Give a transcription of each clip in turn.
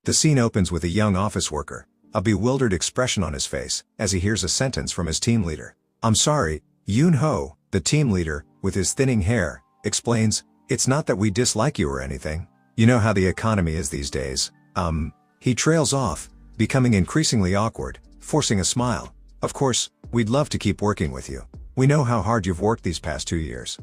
The scene opens with a young office worker, a bewildered expression on his face, as he hears a sentence from his team leader. "I'm sorry, Yoon-ho," the team leader, with his thinning hair, explains, "It's not that we dislike you or anything. You know how the economy is these days." He trails off, becoming increasingly awkward, forcing a smile. "Of course, we'd love to keep working with you. We know how hard you've worked these past 2 years."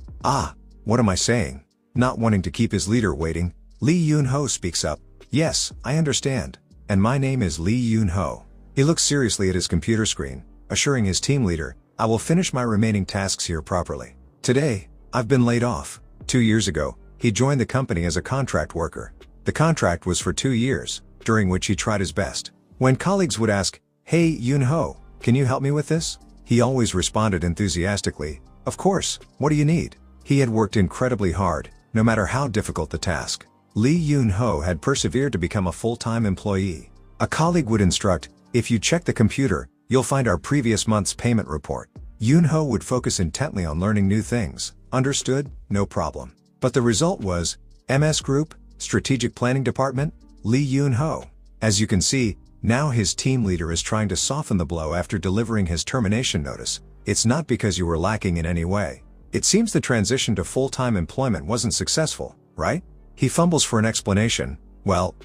What am I saying? Not wanting to keep his leader waiting, Lee Yoon-ho speaks up. "Yes, I understand. And my name is Lee Yoon-ho." He looks seriously at his computer screen, assuring his team leader, "I will finish my remaining tasks here properly. Today, I've been laid off." 2 years ago, he joined the company as a contract worker. The contract was for 2 years, during which he tried his best. When colleagues would ask, "Hey, Yoon-ho, can you help me with this?" he always responded enthusiastically, "Of course, what do you need?" He had worked incredibly hard, no matter how difficult the task. Lee Yoon-ho had persevered to become a full-time employee. A colleague would instruct, "If you check the computer, you'll find our previous month's payment report." Yoon-ho would focus intently on learning new things. "Understood, no problem." But the result was, MS Group, Strategic Planning Department, Lee Yoon-ho. As you can see, now his team leader is trying to soften the blow after delivering his termination notice. "It's not because you were lacking in any way. It seems the transition to full-time employment wasn't successful, right?" He fumbles for an explanation. "Well,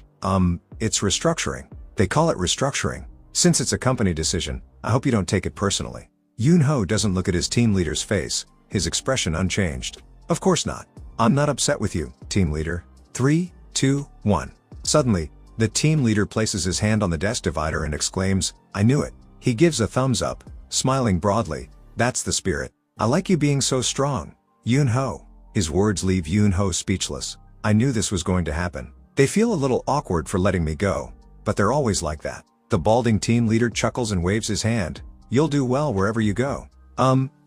it's restructuring. They call it restructuring. Since it's a company decision, I hope you don't take it personally." Yoon-ho doesn't look at his team leader's face, his expression unchanged. "Of course not. I'm not upset with you, team leader." 3, 2, 1. Suddenly, the team leader places his hand on the desk divider and exclaims, "I knew it." He gives a thumbs up, smiling broadly. "That's the spirit. I like you being so strong, Yoon-ho." His words leave Yoon-ho speechless. "I knew this was going to happen. They feel a little awkward for letting me go, but they're always like that." The balding team leader chuckles and waves his hand. "You'll do well wherever you go."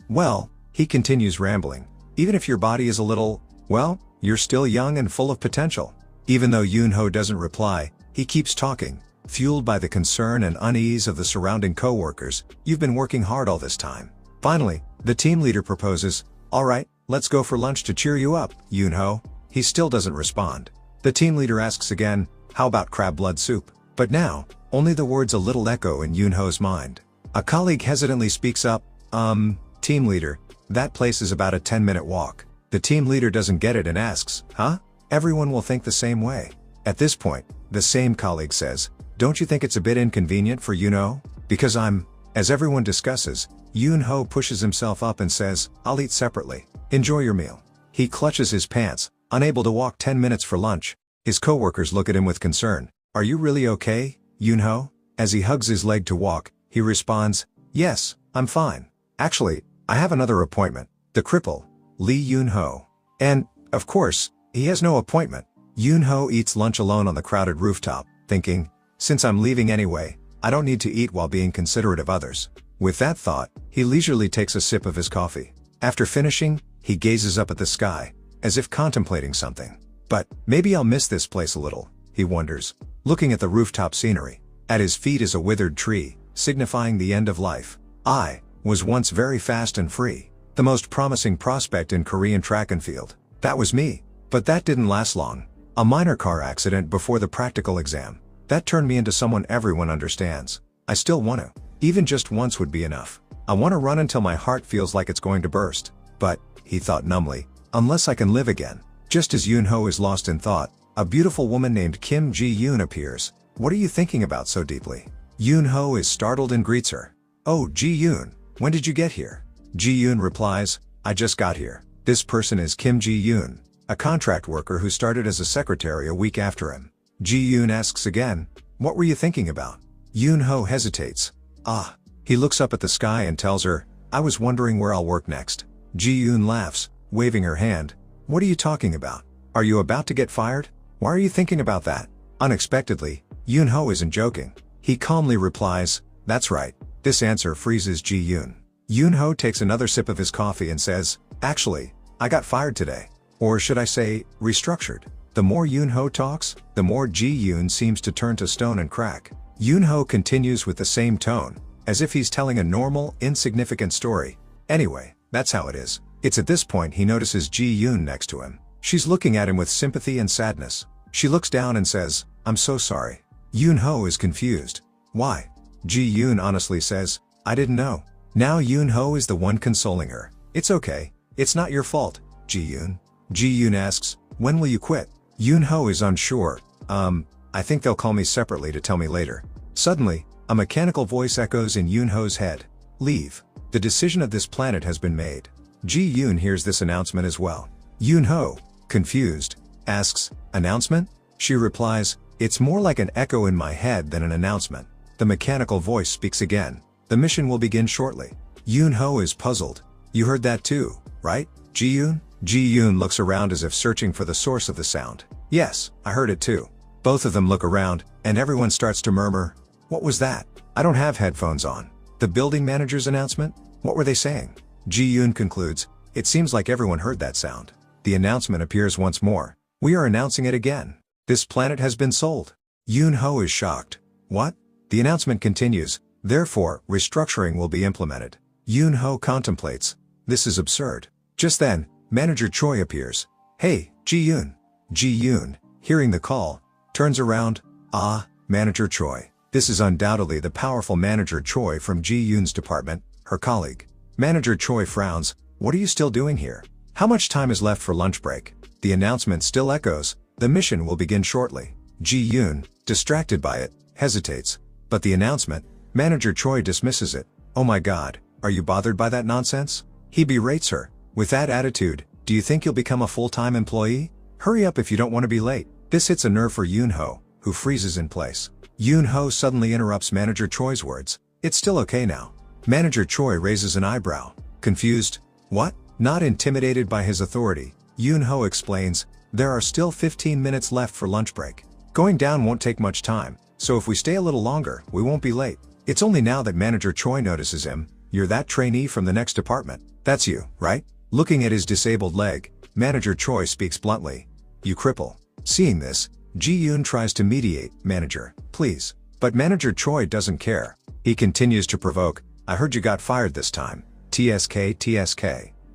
Well, he continues rambling. "Even if your body is a little, well, you're still young and full of potential." Even though Yoon-ho doesn't reply, he keeps talking, fueled by the concern and unease of the surrounding co-workers. "You've been working hard all this time." Finally, the team leader proposes, "All right, let's go for lunch to cheer you up, Yoon-ho." He still doesn't respond. The team leader asks again, "How about crab blood soup?" But now, only the words a little echo in Yoon-ho's mind. A colleague hesitantly speaks up, Team leader, that place is about a 10-minute walk." The team leader doesn't get it and asks, "Huh? Everyone will think the same way." At this point, the same colleague says, "Don't you think it's a bit inconvenient for Yoon-ho? Because As everyone discusses, Yoon-ho pushes himself up and says, "I'll eat separately. Enjoy your meal." He clutches his pants, unable to walk 10 minutes for lunch. His co-workers look at him with concern. "Are you really okay, Yoon-ho?" As he hugs his leg to walk, he responds, "Yes, I'm fine. Actually, I have another appointment." The cripple, Lee Yoon-ho. And, of course, he has no appointment. Yoon-ho eats lunch alone on the crowded rooftop, thinking, "Since I'm leaving anyway, I don't need to eat while being considerate of others." With that thought, he leisurely takes a sip of his coffee. After finishing, he gazes up at the sky, as if contemplating something. "But, maybe I'll miss this place a little," he wonders, looking at the rooftop scenery. At his feet is a withered tree, signifying the end of life. "I was once very fast and free. The most promising prospect in Korean track and field. That was me. But that didn't last long. A minor car accident before the practical exam. That turned me into someone everyone understands. I still want to. Even just once would be enough. I want to run until my heart feels like it's going to burst. But," he thought numbly, "unless I can live again." Just as Yoon-ho is lost in thought, a beautiful woman named Kim Ji-yoon appears. "What are you thinking about so deeply?" Yoon-ho is startled and greets her. "Oh, Ji-yoon, when did you get here?" Ji-yoon replies, "I just got here." This person is Kim Ji-yoon, a contract worker who started as a secretary a week after him. Ji-yoon asks again, "What were you thinking about?" Yoon-ho hesitates. He looks up at the sky and tells her, "I was wondering where I'll work next." Ji-yoon laughs, waving her hand. "What are you talking about? Are you about to get fired? Why are you thinking about that?" Unexpectedly, Yoon-ho isn't joking. He calmly replies, "That's right." This answer freezes Ji-yoon. Yoon-ho takes another sip of his coffee and says, "Actually, I got fired today. Or should I say, restructured." The more Yoon-ho talks, the more Ji-yoon seems to turn to stone and crack. Yoon-ho continues with the same tone, as if he's telling a normal, insignificant story. "Anyway, that's how it is." It's at this point he notices Ji-yoon next to him. She's looking at him with sympathy and sadness. She looks down and says, "I'm so sorry." Yoon-ho is confused. Why? Ji-yoon honestly says, I didn't know. Now Yoon-ho is the one consoling her. It's okay. It's not your fault, Ji-yoon. Ji-yoon asks, when will you quit? Yoon-ho is unsure. I think they'll call me separately to tell me later. Suddenly, a mechanical voice echoes in Yoon-ho's head. Leave. The decision of this planet has been made. Ji-yoon hears this announcement as well. Yoon-ho, confused, asks, announcement? She replies, it's more like an echo in my head than an announcement. The mechanical voice speaks again. The mission will begin shortly. Yoon-ho is puzzled. You heard that too, right, Ji-yoon? Ji-yoon looks around as if searching for the source of the sound. Yes, I heard it too. Both of them look around, and everyone starts to murmur. What was that? I don't have headphones on. The building manager's announcement? What were they saying? Ji-yoon concludes, it seems like everyone heard that sound. The announcement appears once more. We are announcing it again. This planet has been sold. Yoon-ho is shocked. What? The announcement continues, therefore, restructuring will be implemented. Yoon-ho contemplates. This is absurd. Just then, Manager Choi appears. Hey, Ji-yoon. Ji-yoon, hearing the call, turns around. Ah, Manager Choi. This is undoubtedly the powerful Manager Choi from Ji-yoon's department, her colleague. Manager Choi frowns. What are you still doing here? How much time is left for lunch break? The announcement still echoes. The mission will begin shortly. Ji-yoon, distracted by it, hesitates. But the announcement, Manager Choi dismisses it. Oh my god, are you bothered by that nonsense? He berates her. With that attitude, do you think you'll become a full-time employee? Hurry up if you don't want to be late. This hits a nerve for Yoon-ho, who freezes in place. Yoon-ho suddenly interrupts Manager Choi's words. It's still okay now. Manager Choi raises an eyebrow. Confused? What? Not intimidated by his authority, Yoon-ho explains, there are still 15 minutes left for lunch break. Going down won't take much time, so if we stay a little longer, we won't be late. It's only now that Manager Choi notices him. You're that trainee from the next department. That's you, right? Looking at his disabled leg, Manager Choi speaks bluntly. You cripple. Seeing this, Ji-yoon tries to mediate. Manager, please. But Manager Choi doesn't care. He continues to provoke. I heard you got fired this time. TSK.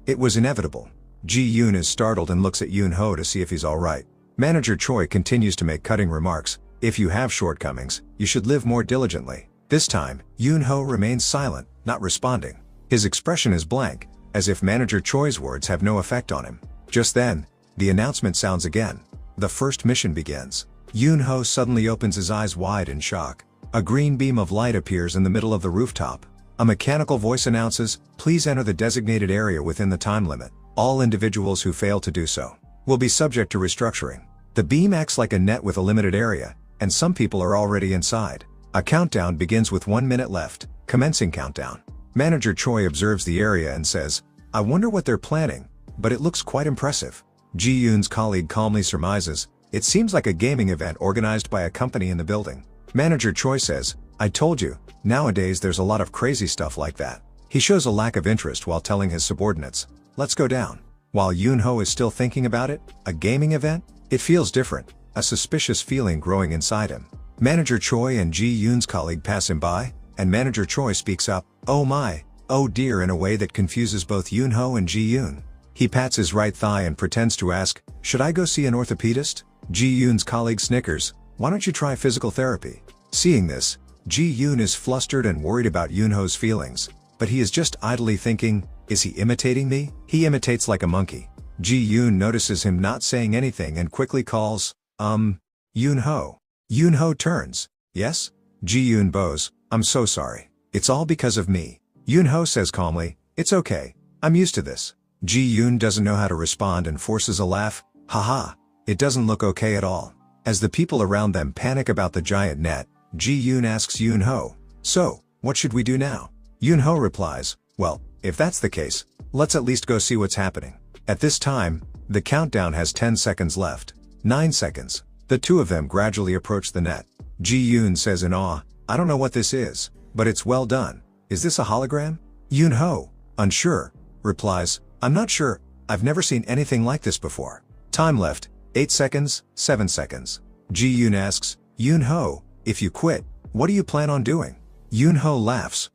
It was inevitable. Ji-yoon is startled and looks at Yoon-ho to see if he's alright. Manager Choi continues to make cutting remarks. If you have shortcomings, you should live more diligently. This time, Yoon-ho remains silent, not responding. His expression is blank, as if Manager Choi's words have no effect on him. Just then, the announcement sounds again. The first mission begins. Yoon-ho suddenly opens his eyes wide in shock. A green beam of light appears in the middle of the rooftop. A mechanical voice announces, please enter the designated area within the time limit. All individuals who fail to do so will be subject to restructuring. The beam acts like a net with a limited area, and some people are already inside. A countdown begins with 1 minute left. Commencing countdown. Manager Choi observes the area and says, I wonder what they're planning, but it looks quite impressive. Ji-yoon's colleague calmly surmises, it seems like a gaming event organized by a company in the building. Manager Choi says, I told you, nowadays there's a lot of crazy stuff like that. He shows a lack of interest while telling his subordinates, let's go down. While Yoon-ho is still thinking about it, a gaming event? It feels different, a suspicious feeling growing inside him. Manager Choi and Ji-yoon's colleague pass him by, and Manager Choi speaks up, oh my, oh dear, in a way that confuses both Yoon-ho and Ji-yoon. He pats his right thigh and pretends to ask, should I go see an orthopedist? Ji-yoon's colleague snickers, why don't you try physical therapy? Seeing this, Ji-yoon is flustered and worried about Yoon-ho's feelings, but he is just idly thinking, is he imitating me? He imitates like a monkey. Ji-yoon notices him not saying anything and quickly calls, Yoon-ho. Yoon-ho turns. Yes? Ji-yoon bows, I'm so sorry. It's all because of me. Yoon-ho says calmly, it's okay. I'm used to this. Ji-yoon doesn't know how to respond and forces a laugh. Haha. It doesn't look okay at all. As the people around them panic about the giant net, Ji-yoon asks Yoon-ho, so, what should we do now? Yoon-ho replies, well, if that's the case, let's at least go see what's happening. At this time, the countdown has 10 seconds left. 9 seconds. The two of them gradually approach the net. Ji-yoon says in awe, I don't know what this is, but it's well done. Is this a hologram? Yoon-ho, unsure, replies, I'm not sure, I've never seen anything like this before. Time left, 8 seconds, 7 seconds. Ji-yoon asks, Yoon-ho, if you quit, what do you plan on doing? Yoon-ho laughs,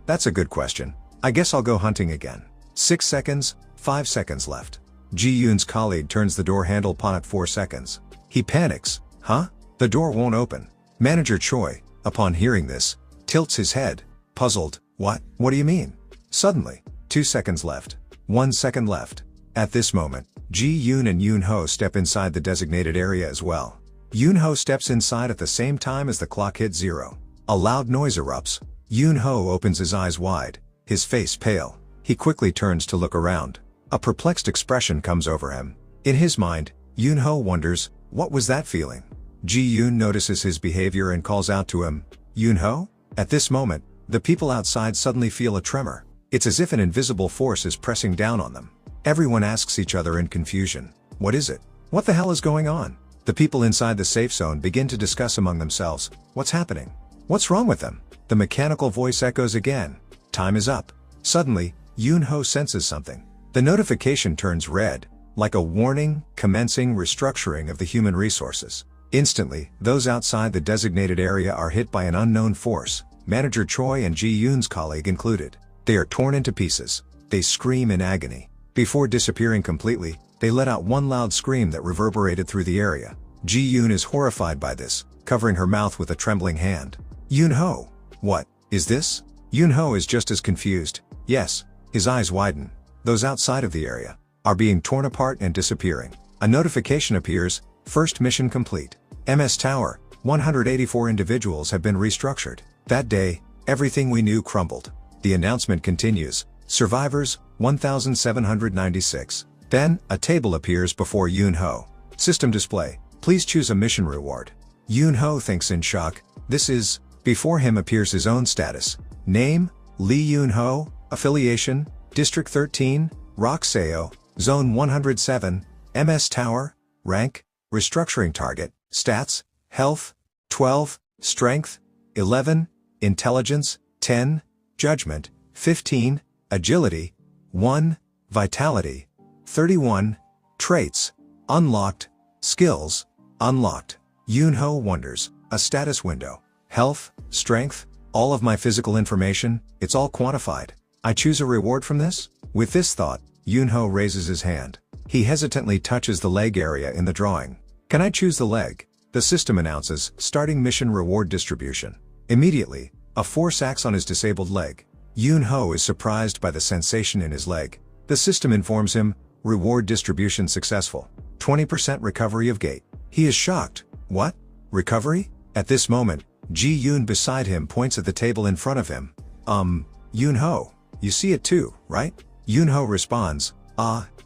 that's a good question. I guess I'll go hunting again. 6 seconds, 5 seconds left. Ji-yoon's colleague turns the door handle upon at 4 seconds. He panics, huh? The door won't open. Manager Choi, upon hearing this, tilts his head, puzzled. What do you mean? Suddenly, 2 seconds left. 1 second left. At this moment, Ji-yoon and Yoon-ho step inside the designated area as well. Yoon-ho steps inside at the same time as the clock hits 0. A loud noise erupts. Yoon-ho opens his eyes wide, his face pale. He quickly turns to look around. A perplexed expression comes over him. In his mind, Yoon-ho wonders, what was that feeling? Ji-yoon notices his behavior and calls out to him, Yoon-ho? At this moment, the people outside suddenly feel a tremor. It's as if an invisible force is pressing down on them. Everyone asks each other in confusion, what is it? What the hell is going on? The people inside the safe zone begin to discuss among themselves, what's happening? What's wrong with them? The mechanical voice echoes again, time is up. Suddenly, Yoon-ho senses something. The notification turns red, like a warning, commencing restructuring of the human resources. Instantly, those outside the designated area are hit by an unknown force, Manager Choi and Ji-yoon's colleague included. They are torn into pieces. They scream in agony. Before disappearing completely, they let out one loud scream that reverberated through the area. Ji-yoon is horrified by this, covering her mouth with a trembling hand. Yoon-ho, what is this? Yoon-ho is just as confused. Yes, his eyes widen. Those outside of the area are being torn apart and disappearing. A notification appears, first mission complete. MS Tower, 184 individuals have been restructured. That day, everything we knew crumbled. The announcement continues, survivors, 1,796. Then, a table appears before Yoon-ho. System display, please choose a mission reward. Yoon-ho thinks in shock, this is, before him appears his own status. Name, Lee Yoon-ho, affiliation, District 13, Rokseo, Zone 107, MS Tower, rank, restructuring target, stats, health, 12, strength, 11, intelligence, 10, judgment, 15, agility, 1, vitality, 31, traits, unlocked, skills, unlocked. Yoon-ho wonders, a status window, health, strength, all of my physical information, it's all quantified. I choose a reward from this? With this thought, Yoon-ho raises his hand. He hesitantly touches the leg area in the drawing. Can I choose the leg? The system announces, starting mission reward distribution. Immediately, a force acts on his disabled leg. Yoon-ho is surprised by the sensation in his leg. The system informs him, reward distribution successful. 20% recovery of gait. He is shocked. What? Recovery? At this moment, Ji-yoon beside him points at the table in front of him. Yoon-ho, you see it too, right? Yoon-ho responds,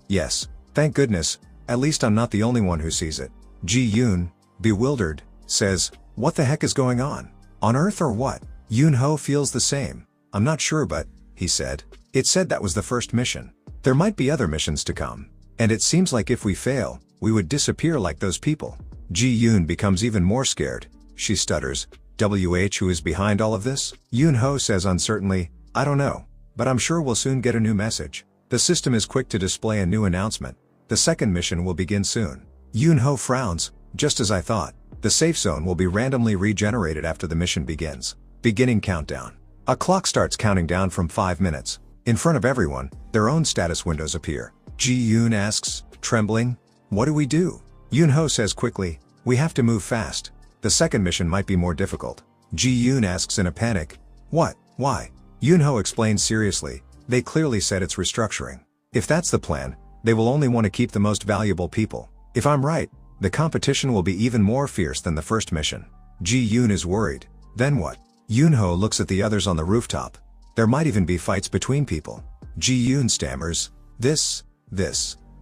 yes. Thank goodness, at least I'm not the only one who sees it. Ji-yoon, bewildered, says, what the heck is going on? On Earth or what? Yoon-ho feels the same. I'm not sure but, he said. It said that was the first mission. There might be other missions to come. And it seems like if we fail, we would disappear like those people. Ji-yoon becomes even more scared. She stutters, who is behind all of this? Yoon-ho says uncertainly, I don't know. But I'm sure we'll soon get a new message. The system is quick to display a new announcement. The second mission will begin soon. Yoon-ho frowns, just as I thought. The safe zone will be randomly regenerated after the mission begins. Beginning countdown. A clock starts counting down from 5 minutes. In front of everyone, their own status windows appear. Ji-yoon asks, trembling, what do we do? Yoon-ho says quickly, we have to move fast. The second mission might be more difficult. Ji-yoon asks in a panic, what? Why? Yoon-ho explains seriously, they clearly said it's restructuring. If that's the plan, they will only want to keep the most valuable people. If I'm right, the competition will be even more fierce than the first mission. Ji-yoon is worried. Then what? Yoon-ho looks at the others on the rooftop. There might even be fights between people. Ji-yoon stammers, this.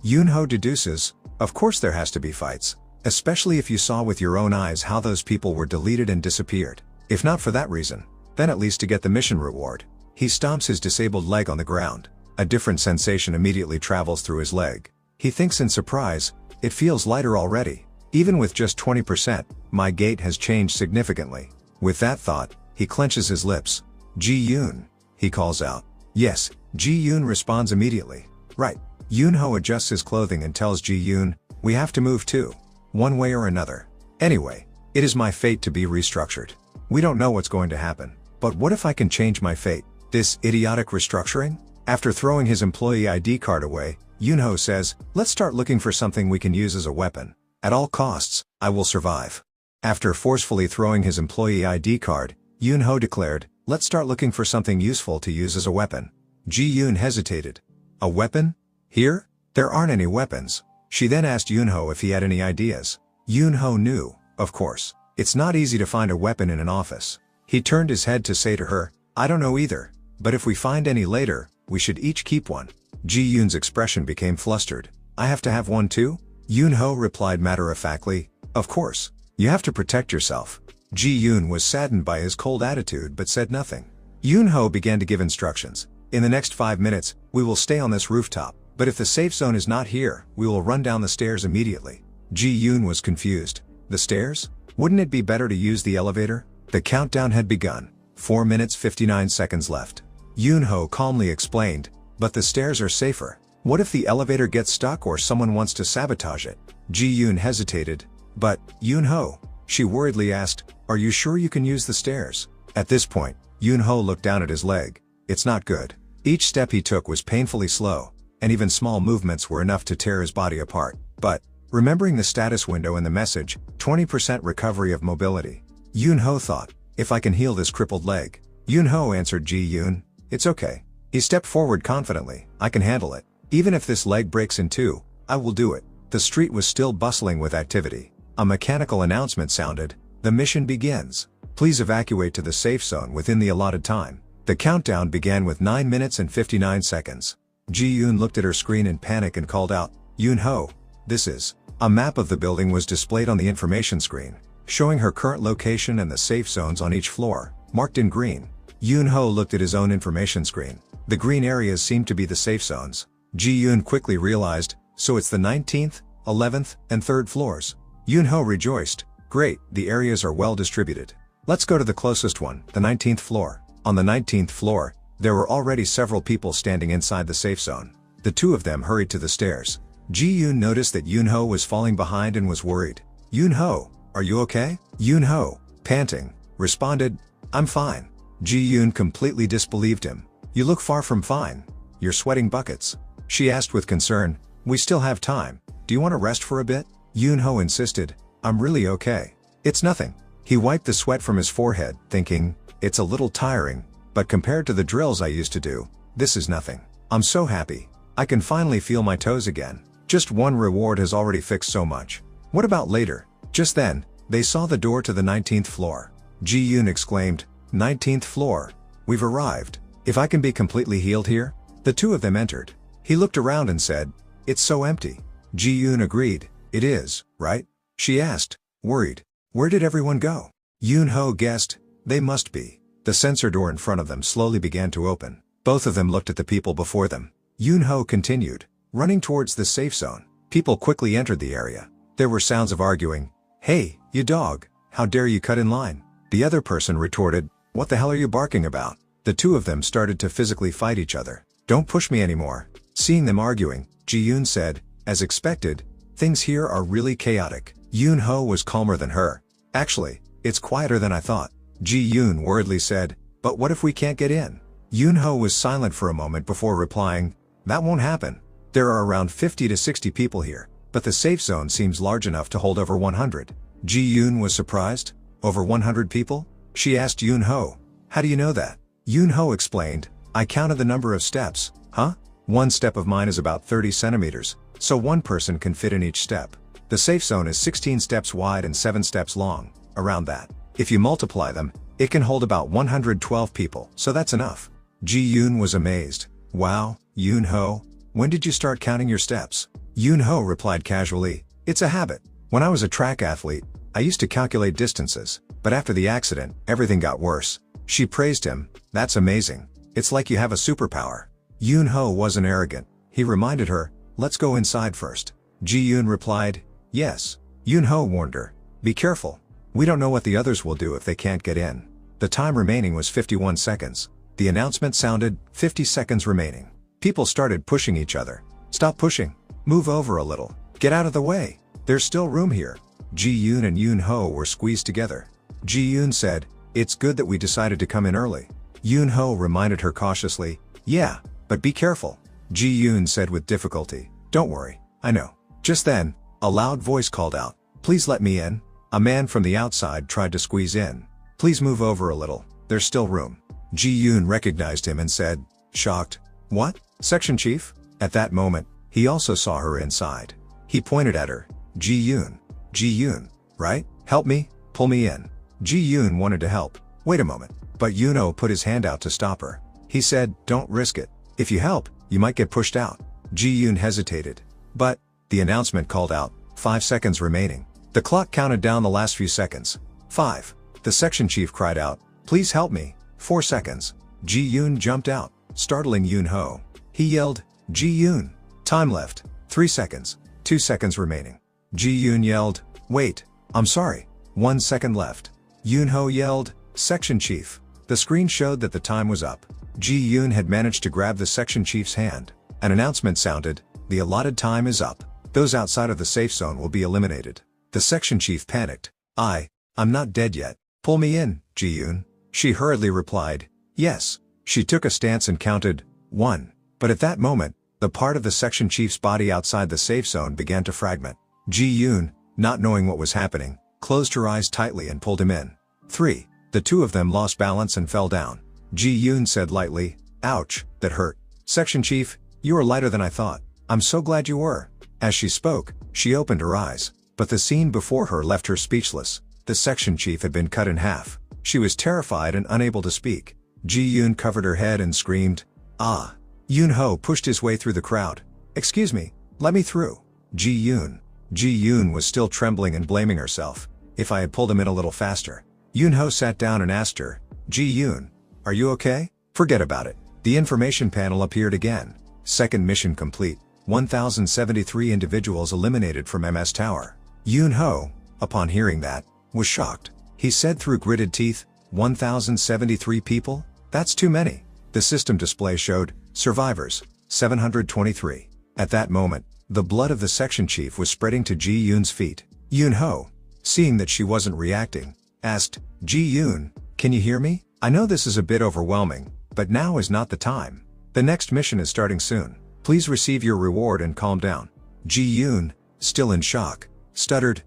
Yoon-ho deduces, of course there has to be fights. Especially if you saw with your own eyes how those people were deleted and disappeared. If not for that reason, then at least to get the mission reward. He stomps his disabled leg on the ground. A different sensation immediately travels through his leg. He thinks in surprise, it feels lighter already. Even with just 20%, my gait has changed significantly. With that thought, he clenches his lips. Ji-yoon, he calls out. Yes, Ji-yoon responds immediately. Right. Yoon-ho adjusts his clothing and tells Ji-yoon, we have to move too. One way or another. Anyway, it is my fate to be restructured. We don't know what's going to happen. But what if I can change my fate? This idiotic restructuring? After throwing his employee ID card away, Yoon-ho says, let's start looking for something we can use as a weapon. At all costs, I will survive. After forcefully throwing his employee ID card, Yoon-ho declared, "Let's start looking for something useful to use as a weapon." Ji-yoon hesitated. "A weapon? Here? There aren't any weapons." She then asked Yoon-ho if he had any ideas. Yoon-ho knew, of course. It's not easy to find a weapon in an office. He turned his head to say to her, "I don't know either, but if we find any later, we should each keep one." Ji-yoon's expression became flustered. "I have to have one too?" Yoon-ho replied matter-of-factly, "Of course. You have to protect yourself." Ji-yoon was saddened by his cold attitude but said nothing. Yoon-ho began to give instructions. "In the next 5 minutes, we will stay on this rooftop, but if the safe zone is not here, we will run down the stairs immediately." Ji-yoon was confused. The stairs? Wouldn't it be better to use the elevator? The countdown had begun. 4 minutes 59 seconds left. Yoon-ho calmly explained, "But the stairs are safer. What if the elevator gets stuck or someone wants to sabotage it?" Ji-yoon hesitated. "But, Yoon-ho," she worriedly asked, "are you sure you can use the stairs?" At this point, Yoon-ho looked down at his leg. It's not good. Each step he took was painfully slow, and even small movements were enough to tear his body apart. But, remembering the status window in the message, 20% recovery of mobility, Yoon-ho thought, "If I can heal this crippled leg." Yoon-ho answered Ji-yoon, "It's okay." He stepped forward confidently, "I can handle it. Even if this leg breaks in two, I will do it." The street was still bustling with activity. A mechanical announcement sounded, "The mission begins. Please evacuate to the safe zone within the allotted time." The countdown began with 9 minutes and 59 seconds. Ji-yoon looked at her screen in panic and called out, "Yoon-ho, this is..." A map of the building was displayed on the information screen, showing her current location and the safe zones on each floor, marked in green. Yoon-ho looked at his own information screen. The green areas seemed to be the safe zones. Ji-yoon quickly realized, so it's the 19th, 11th, and 3rd floors. Yoon-ho rejoiced, "Great, the areas are well distributed. Let's go to the closest one, the 19th floor." On the 19th floor, there were already several people standing inside the safe zone. The two of them hurried to the stairs. Ji-yoon noticed that Yoon-ho was falling behind and was worried. "Yoon-ho, are you okay?" Yoon-ho, panting, responded, "I'm fine." Ji-yoon completely disbelieved him. "You look far from fine. You're sweating buckets." She asked with concern, "We still have time. Do you want to rest for a bit?" Yoon-ho insisted, "I'm really okay. It's nothing." He wiped the sweat from his forehead, thinking, "It's a little tiring, but compared to the drills I used to do, this is nothing. I'm so happy. I can finally feel my toes again. Just one reward has already fixed so much. What about later?" Just then, they saw the door to the 19th floor. Ji-yoon exclaimed, "19th floor. We've arrived. If I can be completely healed here?" The two of them entered. He looked around and said, "It's so empty." Ji-yoon agreed, "It is, right?" She asked, worried, "Where did everyone go?" Yoon-ho guessed, "They must be." The sensor door in front of them slowly began to open. Both of them looked at the people before them. Yoon-ho continued, running towards the safe zone. People quickly entered the area. There were sounds of arguing. "Hey, you dog, how dare you cut in line?" The other person retorted, "What the hell are you barking about?" The two of them started to physically fight each other. "Don't push me anymore." Seeing them arguing, Ji-yoon said, "As expected, things here are really chaotic." Yoon-ho was calmer than her. "Actually, it's quieter than I thought." Ji-yoon worriedly said, "But what if we can't get in?" Yoon-ho was silent for a moment before replying, "That won't happen. There are around 50 to 60 people here, but the safe zone seems large enough to hold over 100. Ji-yoon was surprised. "Over 100 people?" She asked Yoon-ho, "How do you know that?" Yoon-ho explained, "I counted the number of steps." "Huh? One step of mine is about 30 centimeters, so one person can fit in each step. The safe zone is 16 steps wide and 7 steps long, around that. If you multiply them, it can hold about 112 people, so that's enough." Ji-yoon was amazed. "Wow, Yoon-ho, when did you start counting your steps?" Yoon-ho replied casually, "It's a habit. When I was a track athlete, I used to calculate distances, but after the accident, everything got worse." She praised him, "That's amazing. It's like you have a superpower." Yoon-ho wasn't arrogant. He reminded her, "Let's go inside first." Ji-yoon replied, "Yes." Yoon-ho warned her, "Be careful. We don't know what the others will do if they can't get in." The time remaining was 51 seconds. The announcement sounded, 50 seconds remaining. People started pushing each other. "Stop pushing. Move over a little. Get out of the way. There's still room here." Ji-yoon and Yoon-ho were squeezed together. Ji-yoon said, "It's good that we decided to come in early." Yoon-ho reminded her cautiously, "Yeah, but be careful." Ji-yoon said with difficulty, "Don't worry, I know." Just then, a loud voice called out, "Please let me in." A man from the outside tried to squeeze in. Please move over a little, there's still room. Ji-yoon recognized him and said, shocked, what? Section chief? At that moment, he also saw her inside. He pointed at her. Ji-yoon. Ji-yoon, right? Help me, pull me in. Ji-yoon wanted to help. Wait a moment. But Yoon-ho put his hand out to stop her. He said, don't risk it. If you help, you might get pushed out. Ji-yoon hesitated. But, the announcement called out, 5 seconds remaining. The clock counted down the last few seconds. 5. The section chief cried out, please help me. 4 seconds. Ji-yoon jumped out, startling Yoon-ho. He yelled, Ji-yoon. Time left. 3 seconds. 2 seconds remaining. Ji-yoon yelled, wait, I'm sorry. 1 second left. Yoon-ho yelled, section chief. The screen showed that the time was up. Ji-yoon had managed to grab the section chief's hand. An announcement sounded, the allotted time is up. Those outside of the safe zone will be eliminated. The section chief panicked. I'm not dead yet. Pull me in, Ji-yoon. She hurriedly replied, yes. She took a stance and counted, 1. But at that moment, the part of the section chief's body outside the safe zone began to fragment. Ji-yoon, not knowing what was happening, closed her eyes tightly and pulled him in. 3. The two of them lost balance and fell down. Ji-yoon said lightly, ouch, that hurt. Section chief, you are lighter than I thought. I'm so glad you were. As she spoke, she opened her eyes, but the scene before her left her speechless. The section chief had been cut in half. She was terrified and unable to speak. Ji-yoon covered her head and screamed, ah. Yoon-ho pushed his way through the crowd. Excuse me, let me through. Ji-yoon. Ji-yoon was still trembling and blaming herself. If I had pulled him in a little faster. Yoon-ho sat down and asked her, Ji-yoon, are you okay? Forget about it. The information panel appeared again. Second mission complete. 1073 individuals eliminated from MS Tower. Yoon-ho, upon hearing that, was shocked. He said through gritted teeth, 1073 people? That's too many. The system display showed, survivors, 723. At that moment, the blood of the section chief was spreading to Ji-yoon's feet. Yoon-ho, seeing that she wasn't reacting, asked, Ji-yoon, can you hear me? I know this is a bit overwhelming, but now is not the time. The next mission is starting soon. Please receive your reward and calm down. Ji-yoon, still in shock, stuttered,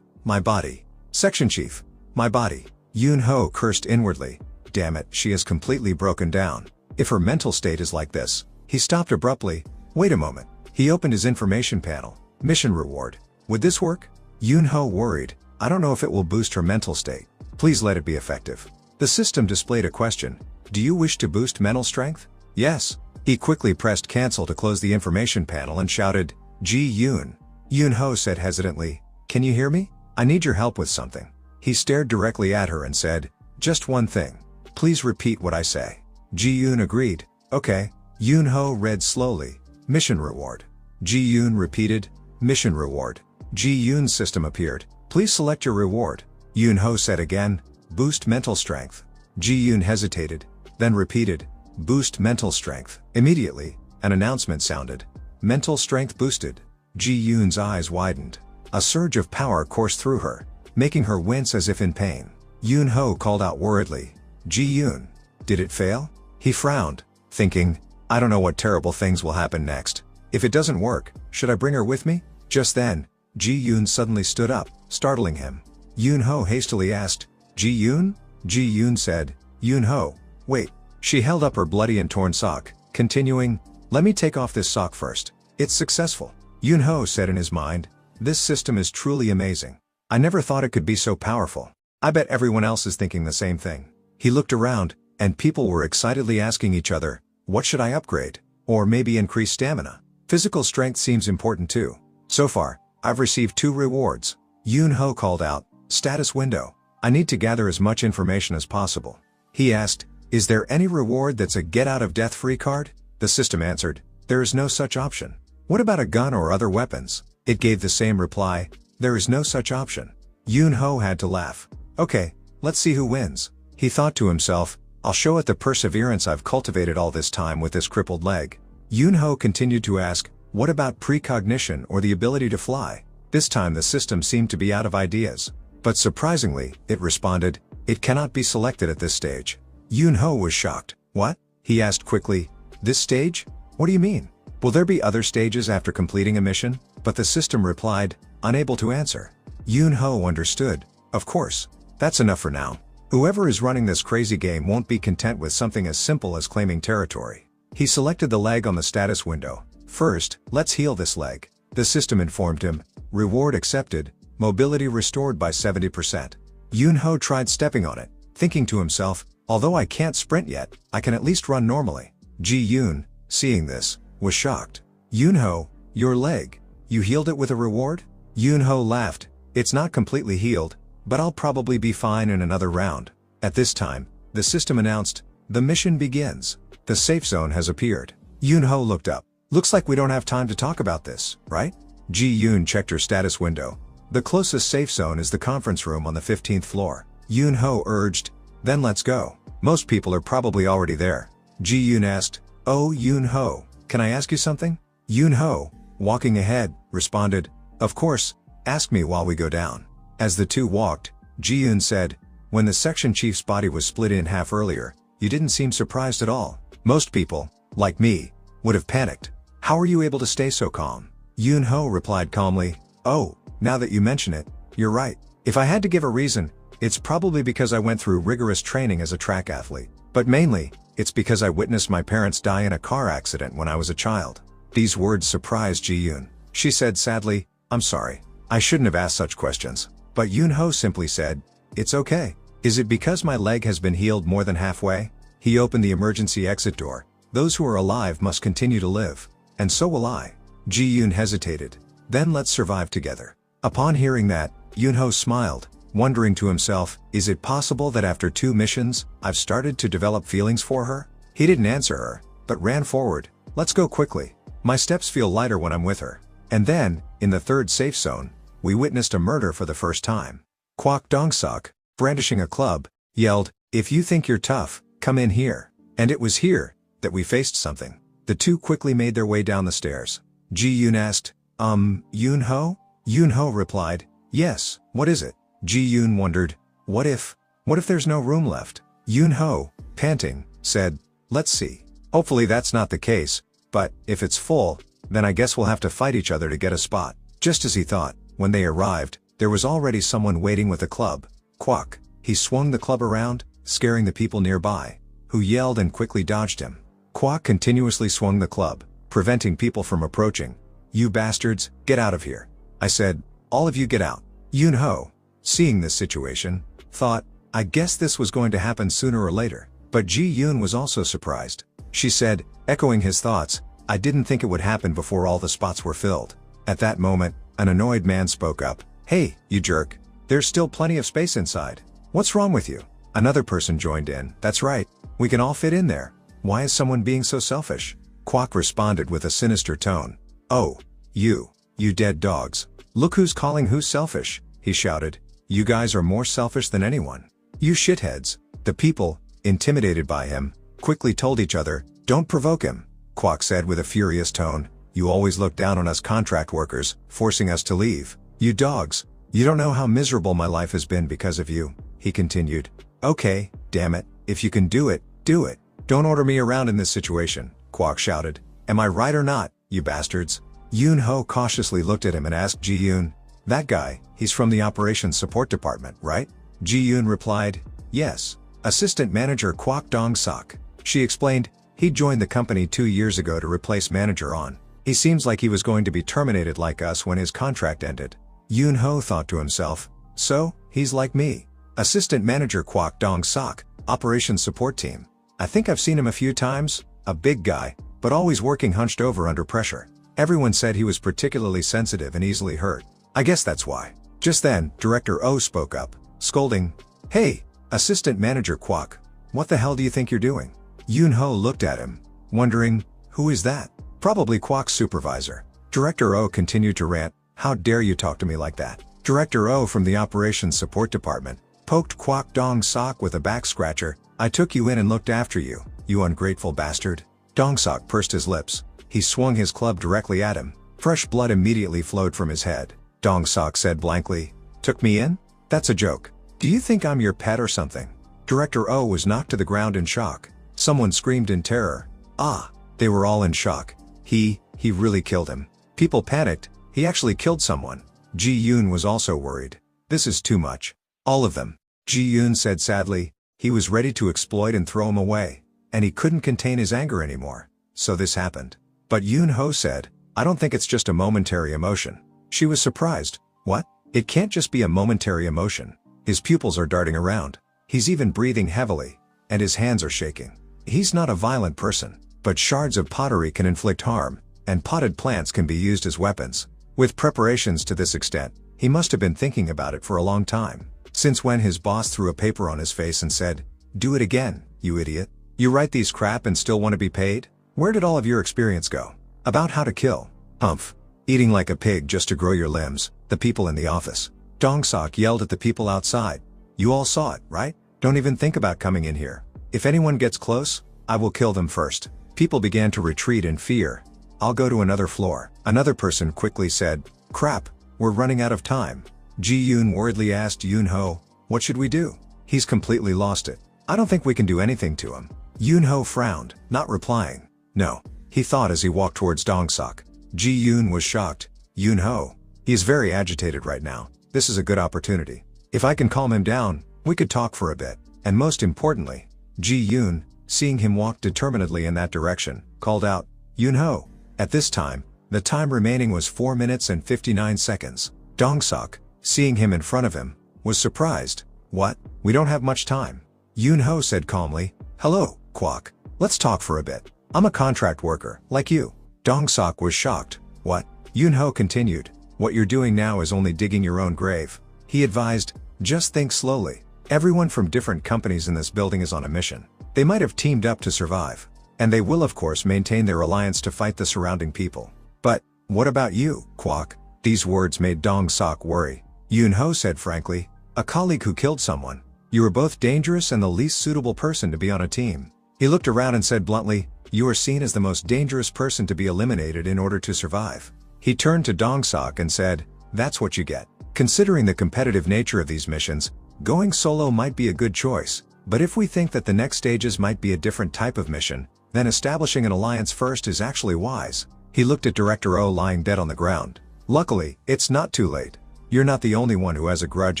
my body. Section chief, my body. Yoon-ho cursed inwardly. Damn it, she is completely broken down. If her mental state is like this. He stopped abruptly. Wait a moment. He opened his information panel. Mission reward. Would this work? Yoon-ho worried. I don't know if it will boost her mental state. Please let it be effective. The system displayed a question. Do you wish to boost mental strength? Yes. He quickly pressed cancel to close the information panel and shouted, Ji-yoon. Yoon-ho said hesitantly, can you hear me? I need your help with something. He stared directly at her and said, just one thing. Please repeat what I say. Ji-yoon agreed. Okay. Yoon-ho read slowly. Mission reward. Ji-yoon repeated. Mission reward. Ji-yoon's system appeared. Please select your reward. Yoon-ho said again. Boost mental strength. Ji-yoon hesitated, then repeated. Boost mental strength. Immediately, an announcement sounded. Mental strength boosted. Ji-yoon's eyes widened. A surge of power coursed through her, making her wince as if in pain. Yoon-ho called out worriedly. Ji-yoon. Did it fail? He frowned, thinking, I don't know what terrible things will happen next. If it doesn't work, should I bring her with me? Just then, Ji-yoon suddenly stood up, startling him. Yoon-ho hastily asked, Ji-yoon? Ji-yoon said, Yoon-ho, wait. She held up her bloody and torn sock, continuing, let me take off this sock first. It's successful. Yoon-ho said in his mind, this system is truly amazing. I never thought it could be so powerful. I bet everyone else is thinking the same thing. He looked around, and people were excitedly asking each other, what should I upgrade? Or maybe increase stamina? Physical strength seems important too. So far, I've received 2 rewards. Yoon-ho called out, status window. I need to gather as much information as possible. He asked, is there any reward that's a get-out-of-death-free card? The system answered, there is no such option. What about a gun or other weapons? It gave the same reply, there is no such option. Yoon-ho had to laugh. Okay, let's see who wins. He thought to himself, I'll show it the perseverance I've cultivated all this time with this crippled leg. Yoon-ho continued to ask, what about precognition or the ability to fly? This time the system seemed to be out of ideas. But surprisingly, it responded, it cannot be selected at this stage. Yoon-ho was shocked. What? He asked quickly. This stage? What do you mean? Will there be other stages after completing a mission? But the system replied, unable to answer. Yoon-ho understood. Of course. That's enough for now. Whoever is running this crazy game won't be content with something as simple as claiming territory. He selected the leg on the status window. First, let's heal this leg. The system informed him. Reward accepted. Mobility restored by 70%. Yoon-ho tried stepping on it, thinking to himself, although I can't sprint yet, I can at least run normally. Ji-yoon, seeing this, was shocked. Yoon-ho, your leg. You healed it with a reward? Yoon-ho laughed. It's not completely healed, but I'll probably be fine in another round. At this time, the system announced, the mission begins. The safe zone has appeared. Yoon-ho looked up. Looks like we don't have time to talk about this, right? Ji-yoon checked her status window. The closest safe zone is the conference room on the 15th floor. Yoon-ho urged, then let's go. Most people are probably already there. Ji-yoon asked, oh Yoon-ho, can I ask you something? Yoon-ho, walking ahead, responded, of course, ask me while we go down. As the two walked, Ji-yoon said, when the section chief's body was split in half earlier, you didn't seem surprised at all. Most people, like me, would have panicked. How are you able to stay so calm? Yoon-ho replied calmly, oh, now that you mention it, you're right. If I had to give a reason, it's probably because I went through rigorous training as a track athlete. But mainly, it's because I witnessed my parents die in a car accident when I was a child. These words surprised Ji-yoon. She said sadly, I'm sorry. I shouldn't have asked such questions. But Yoon-ho simply said, it's okay. Is it because my leg has been healed more than halfway? He opened the emergency exit door. Those who are alive must continue to live. And so will I. Ji-yoon hesitated. Then let's survive together. Upon hearing that, Yoon-ho smiled, wondering to himself, is it possible that after 2 missions, I've started to develop feelings for her? He didn't answer her, but ran forward. Let's go quickly. My steps feel lighter when I'm with her. And then, in the 3rd safe zone, we witnessed a murder for the first time. Kwak Dong-sok, brandishing a club, yelled, if you think you're tough, come in here. And it was here that we faced something. The two quickly made their way down the stairs. Ji-yoon asked, Yoon-ho? Yoon-ho replied, yes, what is it? Ji-yoon wondered, what if there's no room left? Yoon-ho, panting, said, let's see. Hopefully that's not the case, but if it's full, then I guess we'll have to fight each other to get a spot. Just as he thought, when they arrived, there was already someone waiting with a club. Kwak. He swung the club around, scaring the people nearby, who yelled and quickly dodged him. Kwak continuously swung the club, preventing people from approaching. You bastards, get out of here. I said, all of you get out. Yoon-ho, seeing this situation, thought, I guess this was going to happen sooner or later. But Ji-yoon was also surprised. She said, echoing his thoughts, I didn't think it would happen before all the spots were filled. At that moment, an annoyed man spoke up. Hey, you jerk. There's still plenty of space inside. What's wrong with you? Another person joined in. That's right. We can all fit in there. Why is someone being so selfish? Kwak responded with a sinister tone. Oh, you dead dogs. Look who's calling who's selfish, he shouted. You guys are more selfish than anyone. You shitheads. The people, intimidated by him, quickly told each other, don't provoke him. Kwak said with a furious tone, you always look down on us contract workers, forcing us to leave. You dogs. You don't know how miserable my life has been because of you, he continued. Okay, damn it, if you can do it, do it. Don't order me around in this situation, Kwak shouted. Am I right or not, you bastards? Yoon-ho cautiously looked at him and asked Ji-yoon, that guy, he's from the operations support department, right? Ji-yoon replied, yes. Assistant manager Kwak Dong-sok. She explained, he joined the company 2 years ago to replace manager On. He seems like he was going to be terminated like us when his contract ended. Yoon-ho thought to himself, so, he's like me. Assistant manager Kwak Dong-sok, operations support team. I think I've seen him a few times, a big guy, but always working hunched over under pressure. Everyone said he was particularly sensitive and easily hurt. I guess that's why. Just then, Director O spoke up, scolding, hey, Assistant Manager Kwak, what the hell do you think you're doing? Yoon-ho looked at him, wondering, who is that? Probably Kwak's supervisor. Director O continued to rant, how dare you talk to me like that? Director O from the Operations Support Department poked Kwak Dong-sok with a back scratcher. I took you in and looked after you, you ungrateful bastard. Dong-sok pursed his lips. He swung his club directly at him. Fresh blood immediately flowed from his head. Dong-sok said blankly, took me in? That's a joke. Do you think I'm your pet or something? Director O was knocked to the ground in shock. Someone screamed in terror. Ah, they were all in shock. He really killed him. People panicked. He actually killed someone. Ji-yoon was also worried. This is too much. All of them. Ji-yoon said sadly. He was ready to exploit and throw him away. And he couldn't contain his anger anymore. So this happened. But Yoon-ho said, I don't think it's just a momentary emotion. She was surprised. What? It can't just be a momentary emotion. His pupils are darting around. He's even breathing heavily. And his hands are shaking. He's not a violent person. But shards of pottery can inflict harm. And potted plants can be used as weapons. With preparations to this extent, he must have been thinking about it for a long time. Since when his boss threw a paper on his face and said, do it again, you idiot. You write these crap and still want to be paid? Where did all of your experience go? About how to kill. Humph. Eating like a pig just to grow your limbs, the people in the office. Dong-sok yelled at the people outside. You all saw it, right? Don't even think about coming in here. If anyone gets close, I will kill them first. People began to retreat in fear. I'll go to another floor. Another person quickly said, crap, we're running out of time. Ji-yoon worriedly asked Yoon-ho, what should we do? He's completely lost it. I don't think we can do anything to him. Yoon-ho frowned, not replying. No, he thought as he walked towards Dong-sok. Ji-yoon was shocked. Yoon-ho. He is very agitated right now. This is a good opportunity. If I can calm him down, we could talk for a bit. And most importantly, Ji-yoon, seeing him walk determinedly in that direction, called out, Yoon-ho. At this time, the time remaining was 4 minutes and 59 seconds. Dong-sok, seeing him in front of him, was surprised. What? We don't have much time. Yoon-ho said calmly, hello, Kwok. Let's talk for a bit. I'm a contract worker, like you. Dong-sok was shocked. What? Yoon-ho continued, what you're doing now is only digging your own grave. He advised, just think slowly. Everyone from different companies in this building is on a mission. They might have teamed up to survive. And they will of course maintain their alliance to fight the surrounding people. But, what about you, Kwok? These words made Dong-sok worry. Yoon-ho said frankly, a colleague who killed someone. You are both dangerous and the least suitable person to be on a team. He looked around and said bluntly, you are seen as the most dangerous person to be eliminated in order to survive. He turned to Dong-sok and said, that's what you get. Considering the competitive nature of these missions, going solo might be a good choice. But if we think that the next stages might be a different type of mission, then establishing an alliance first is actually wise. He looked at Director O lying dead on the ground. Luckily, it's not too late. You're not the only one who has a grudge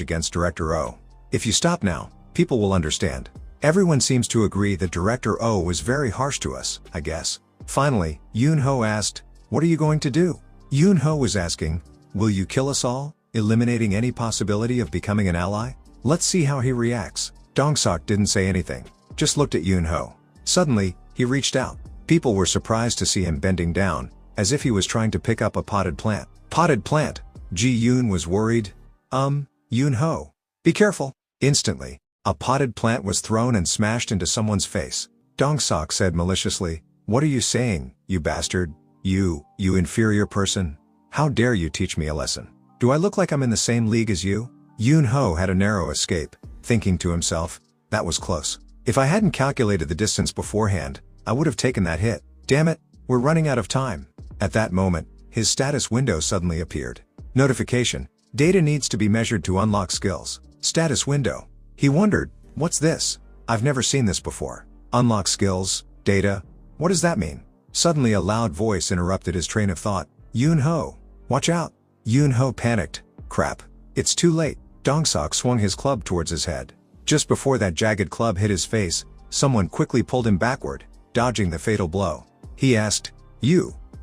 against Director O. If you stop now, people will understand. Everyone seems to agree that Director O was very harsh to us, I guess. Finally, Yoon-ho asked, what are you going to do? Yoon-ho was asking, will you kill us all, eliminating any possibility of becoming an ally? Let's see how he reacts. Dong-sok didn't say anything, just looked at Yoon-ho. Suddenly, he reached out. People were surprised to see him bending down, as if he was trying to pick up a potted plant. Potted plant? Ji-yoon was worried. Yoon-ho. Be careful. Instantly, a potted plant was thrown and smashed into someone's face. Dong-sok said maliciously, what are you saying, you bastard? You inferior person? How dare you teach me a lesson? Do I look like I'm in the same league as you? Yoon-ho had a narrow escape, thinking to himself, that was close. If I hadn't calculated the distance beforehand, I would have taken that hit. Damn it, we're running out of time. At that moment, his status window suddenly appeared. Notification, data needs to be measured to unlock skills. Status window. He wondered, what's this? I've never seen this before. Unlock skills, data, what does that mean? Suddenly a loud voice interrupted his train of thought. Yoon-ho, watch out. Yoon-ho panicked. Crap, it's too late. Dong-sok swung his club towards his head. Just before that jagged club hit his face, someone quickly pulled him backward, dodging the fatal blow. He asked,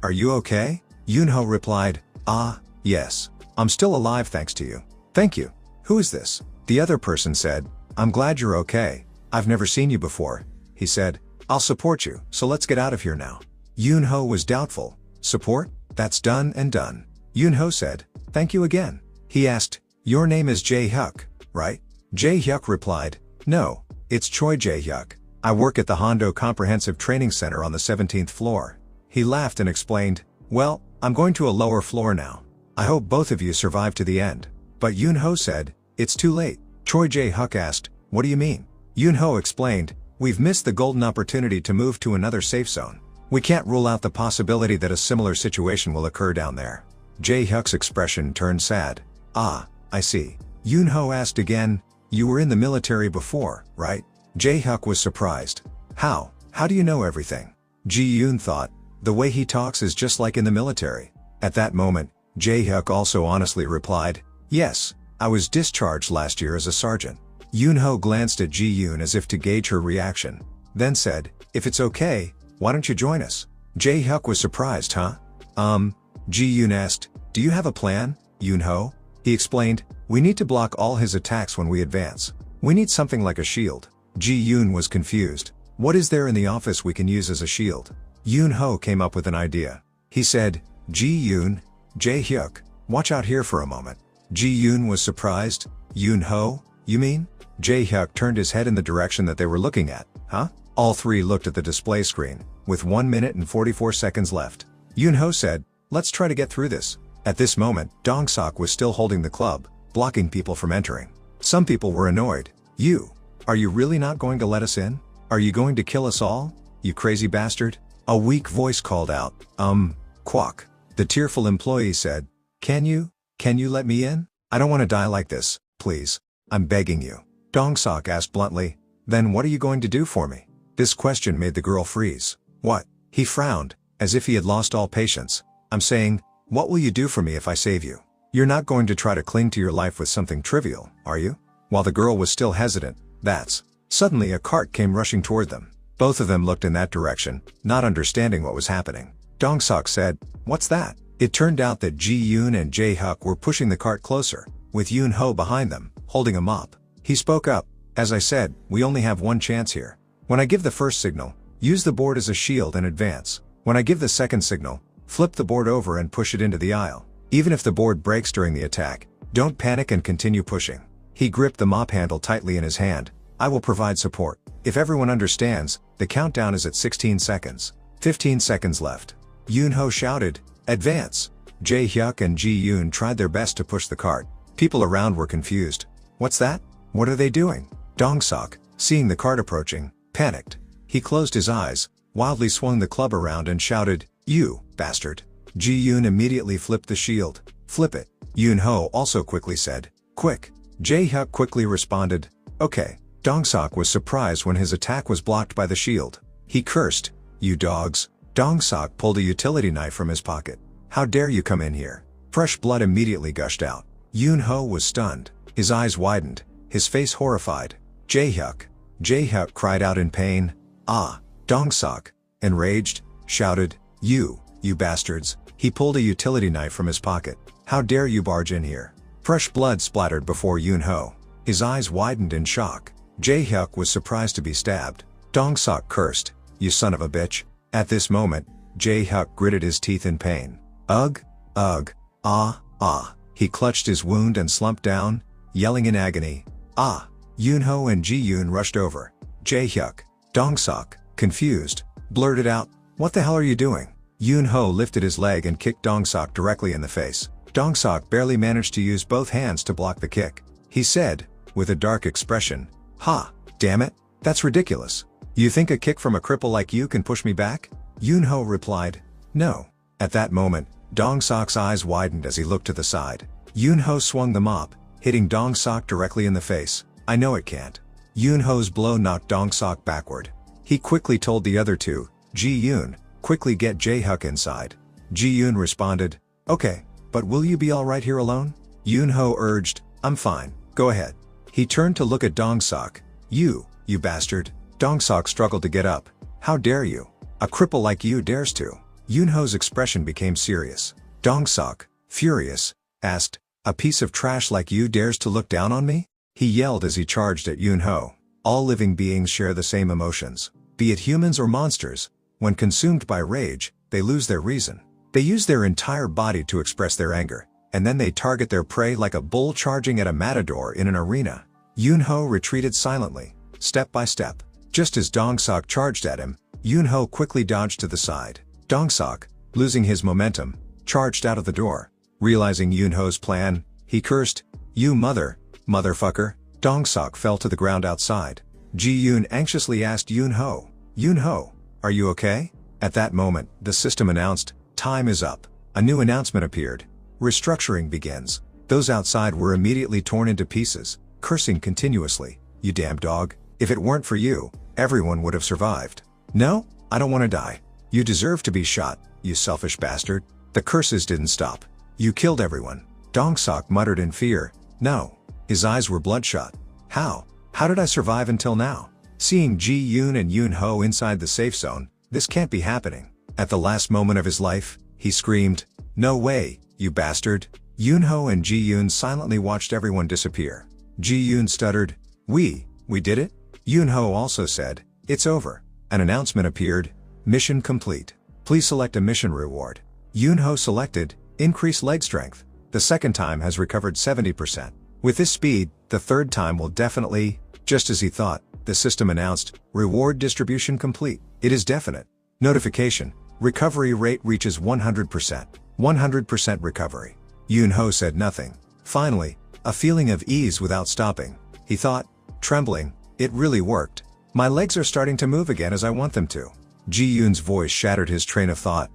are you okay? Yoon-ho replied, yes. I'm still alive thanks to you. Thank you. Who is this? The other person said, I'm glad you're okay. I've never seen you before. He said, I'll support you, so let's get out of here now. Yoon-ho was doubtful. Support? That's done and done. Yoon-ho said, thank you again. He asked, your name is Jae-hyuk, right? Jae-hyuk replied, no, it's Choi Jae-hyuk. I work at the Hondo Comprehensive Training Center on the 17th floor. He laughed and explained, well, I'm going to a lower floor now. I hope both of you survive to the end. But Yoon-ho said, it's too late. Choi Jae-hyuk asked, what do you mean? Yoon-ho explained, we've missed the golden opportunity to move to another safe zone. We can't rule out the possibility that a similar situation will occur down there. Jae-hyuk's expression turned sad. I see. Yoon-ho asked again, you were in the military before, right? Jae-hyuk was surprised. How do you know everything? Ji-yoon thought, the way he talks is just like in the military. At that moment, Jae-hyuk also honestly replied, yes, I was discharged last year as a sergeant. Yoon-ho glanced at Ji-yoon as if to gauge her reaction, then said, if it's okay, why don't you join us? Jae-hyuk was surprised, huh? Ji-yoon asked, do you have a plan, Yoon-ho? He explained, we need to block all his attacks when we advance. We need something like a shield. Ji-yoon was confused. What is there in the office we can use as a shield? Yoon-ho came up with an idea. He said, Ji-yoon, Jae-hyuk, watch out here for a moment. Ji-yoon was surprised. Yoon-ho, you mean? Jae-hyuk turned his head in the direction that they were looking at. Huh? All three looked at the display screen, with 1 minute and 44 seconds left. Yoon-ho said, let's try to get through this. At this moment, Dong-sok was still holding the club, blocking people from entering. Some people were annoyed. Are you really not going to let us in? Are you going to kill us all? You crazy bastard? A weak voice called out, quack. The tearful employee said, Can you let me in? I don't want to die like this, please. I'm begging you. Dong-sok asked bluntly, then what are you going to do for me? This question made the girl freeze. What? He frowned, as if he had lost all patience. I'm saying, what will you do for me if I save you? You're not going to try to cling to your life with something trivial, are you? While the girl was still hesitant, suddenly a cart came rushing toward them. Both of them looked in that direction, not understanding what was happening. Dong-sok said, what's that? It turned out that Ji-yoon and Jae-hyuk were pushing the cart closer, with Yoon-ho behind them, holding a mop. He spoke up, as I said, we only have one chance here. When I give the first signal, use the board as a shield and advance. When I give the second signal, flip the board over and push it into the aisle. Even if the board breaks during the attack, don't panic and continue pushing. He gripped the mop handle tightly in his hand. I will provide support. If everyone understands, the countdown is at 16 seconds. 15 seconds left. Yoon-ho shouted, advance. Jae-hyuk and Ji-yoon tried their best to push the cart. People around were confused. What's that? What are they doing? Dong-sok, seeing the cart approaching, panicked. He closed his eyes, wildly swung the club around and shouted, you bastard. Ji-yoon immediately flipped the shield. Flip it. Yoon-ho also quickly said, quick. Jae-hyuk quickly responded, okay. Dong-sok was surprised when his attack was blocked by the shield. He cursed, you dogs. Dong-sok pulled a utility knife from his pocket. How dare you come in here? Fresh blood immediately gushed out. Yoon-ho was stunned. His eyes widened, his face horrified. Jae-hyuk. Jae-hyuk cried out in pain. Dong-sok, enraged, shouted, you bastards. He pulled a utility knife from his pocket. How dare you barge in here? Fresh blood splattered before Yoon-ho. His eyes widened in shock. Jae-hyuk was surprised to be stabbed. Dong-sok cursed, you son of a bitch. At this moment, Jae-hyuk gritted his teeth in pain. Ugh. He clutched his wound and slumped down, yelling in agony. Yoon-ho and Ji-yoon rushed over. Jae-hyuk. Dong-sok, confused, blurted out, what the hell are you doing? Yoon-ho lifted his leg and kicked Dong-sok directly in the face. Dong-sok barely managed to use both hands to block the kick. He said, with a dark expression, damn it, that's ridiculous. You think a kick from a cripple like you can push me back? Yoon-ho replied, no. At that moment, Dong-sok's eyes widened as he looked to the side. Yoon-ho swung the mop, hitting Dong-sok directly in the face. I know it can't. Yoon-ho's blow knocked Dong-sok backward. He quickly told the other two, Ji-yoon, quickly get Jae-hyuk inside. Ji-yoon responded, okay, but will you be alright here alone? Yoon-ho urged, I'm fine, go ahead. He turned to look at Dong-sok. You bastard. Dong-sok struggled to get up. How dare you? A cripple like you dares to. Yoon-ho's expression became serious. Dong-sok, furious, asked, a piece of trash like you dares to look down on me? He yelled as he charged at Yoon-ho. All living beings share the same emotions. Be it humans or monsters, when consumed by rage, they lose their reason. They use their entire body to express their anger, and then they target their prey like a bull charging at a matador in an arena. Yoon-ho retreated silently, step by step. Just as Dong-sok charged at him, Yoon-ho quickly dodged to the side. Dong-sok, losing his momentum, charged out of the door. Realizing Yoon-ho's plan, he cursed, you motherfucker. Dong-sok fell to the ground outside. Ji-yoon anxiously asked Yoon-ho, Yoon-ho, are you okay? At that moment, the system announced, time is up. A new announcement appeared. Restructuring begins. Those outside were immediately torn into pieces, cursing continuously. You damn dog. If it weren't for you, everyone would have survived. No, I don't want to die. You deserve to be shot, you selfish bastard. The curses didn't stop. You killed everyone. Dong-sok muttered in fear. No. His eyes were bloodshot. How? How did I survive until now? Seeing Ji-yoon and Yoon-ho inside the safe zone, this can't be happening. At the last moment of his life, he screamed, "No way, you bastard." Yoon-ho and Ji-yoon silently watched everyone disappear. Ji-yoon stuttered, We did it?" Yoon-ho also said, "It's over." An announcement appeared, "Mission complete. Please select a mission reward." Yoon-ho selected, "Increase leg strength. The second time has recovered 70%. With this speed, the third time will definitely..." Just as he thought, the system announced, "Reward distribution complete. It is definite. Notification. Recovery rate reaches 100%. 100% recovery." Yoon-ho said nothing. Finally, a feeling of ease without stopping. He thought, trembling, "It really worked. My legs are starting to move again as I want them to." Ji-yoon's voice shattered his train of thought.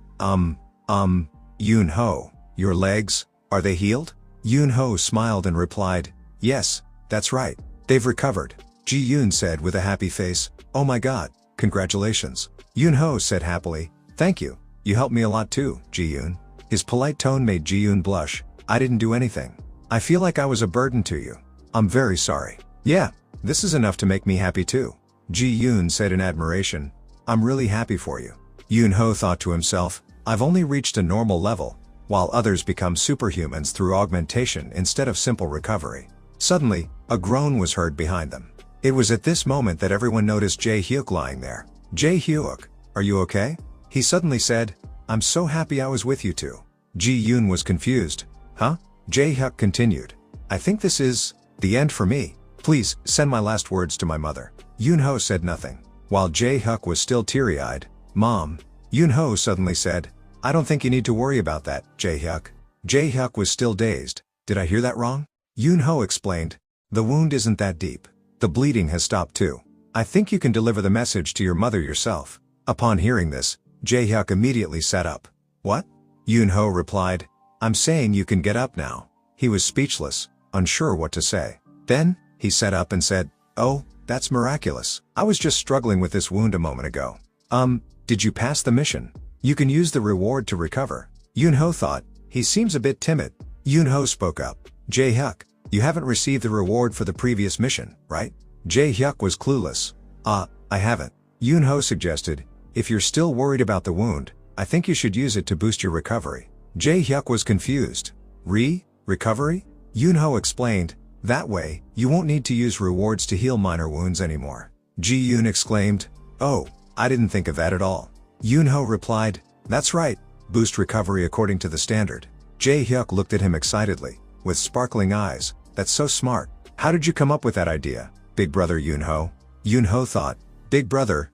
Yoon-ho, your legs, are they healed?" Yoon-ho smiled and replied, "Yes, that's right. They've recovered." Ji-yoon said with a happy face, "Oh my god, congratulations." Yoon-ho said happily, "Thank you. You helped me a lot too, Ji-yoon." His polite tone made Ji-yoon blush. "I didn't do anything. I feel like I was a burden to you. I'm very sorry." "Yeah, this is enough to make me happy too," Ji-yoon said in admiration. "I'm really happy for you." Yoon-ho thought to himself, "I've only reached a normal level, while others become superhumans through augmentation instead of simple recovery." Suddenly, a groan was heard behind them. It was at this moment that everyone noticed Jae-hyuk lying there. "Jae-hyuk, are you okay?" he suddenly said. "I'm so happy I was with you too." Ji-yoon was confused. "Huh?" Jae-hyuk continued. "I think this is the end for me. Please, send my last words to my mother." Yoon-ho said nothing. While Jae-hyuk was still teary-eyed, "Mom," Yoon-ho suddenly said, "I don't think you need to worry about that, Jae-hyuk." Jae-hyuk was still dazed. "Did I hear that wrong?" Yoon-ho explained, "The wound isn't that deep. The bleeding has stopped too. I think you can deliver the message to your mother yourself." Upon hearing this, Jae-hyuk immediately sat up. "What?" Yoon-ho replied, "I'm saying you can get up now." He was speechless, unsure what to say. Then, he sat up and said, "Oh, that's miraculous. I was just struggling with this wound a moment ago." Did you pass the mission? You can use the reward to recover." Yoon-ho thought, he seems a bit timid. Yoon-ho spoke up, "Jae-hyuk, you haven't received the reward for the previous mission, right?" Jae-hyuk was clueless. I haven't." Yoon-ho suggested, "If you're still worried about the wound, I think you should use it to boost your recovery." Jae-hyuk was confused. Recovery? Yoon-ho explained, "That way, you won't need to use rewards to heal minor wounds anymore." Ji-yoon exclaimed, "Oh, I didn't think of that at all." Yoon-ho replied, "That's right, boost recovery according to the standard." Jae-hyuk looked at him excitedly, with sparkling eyes. "That's so smart. How did you come up with that idea, big brother Yoon-ho?" Yoon-ho thought, "Big brother,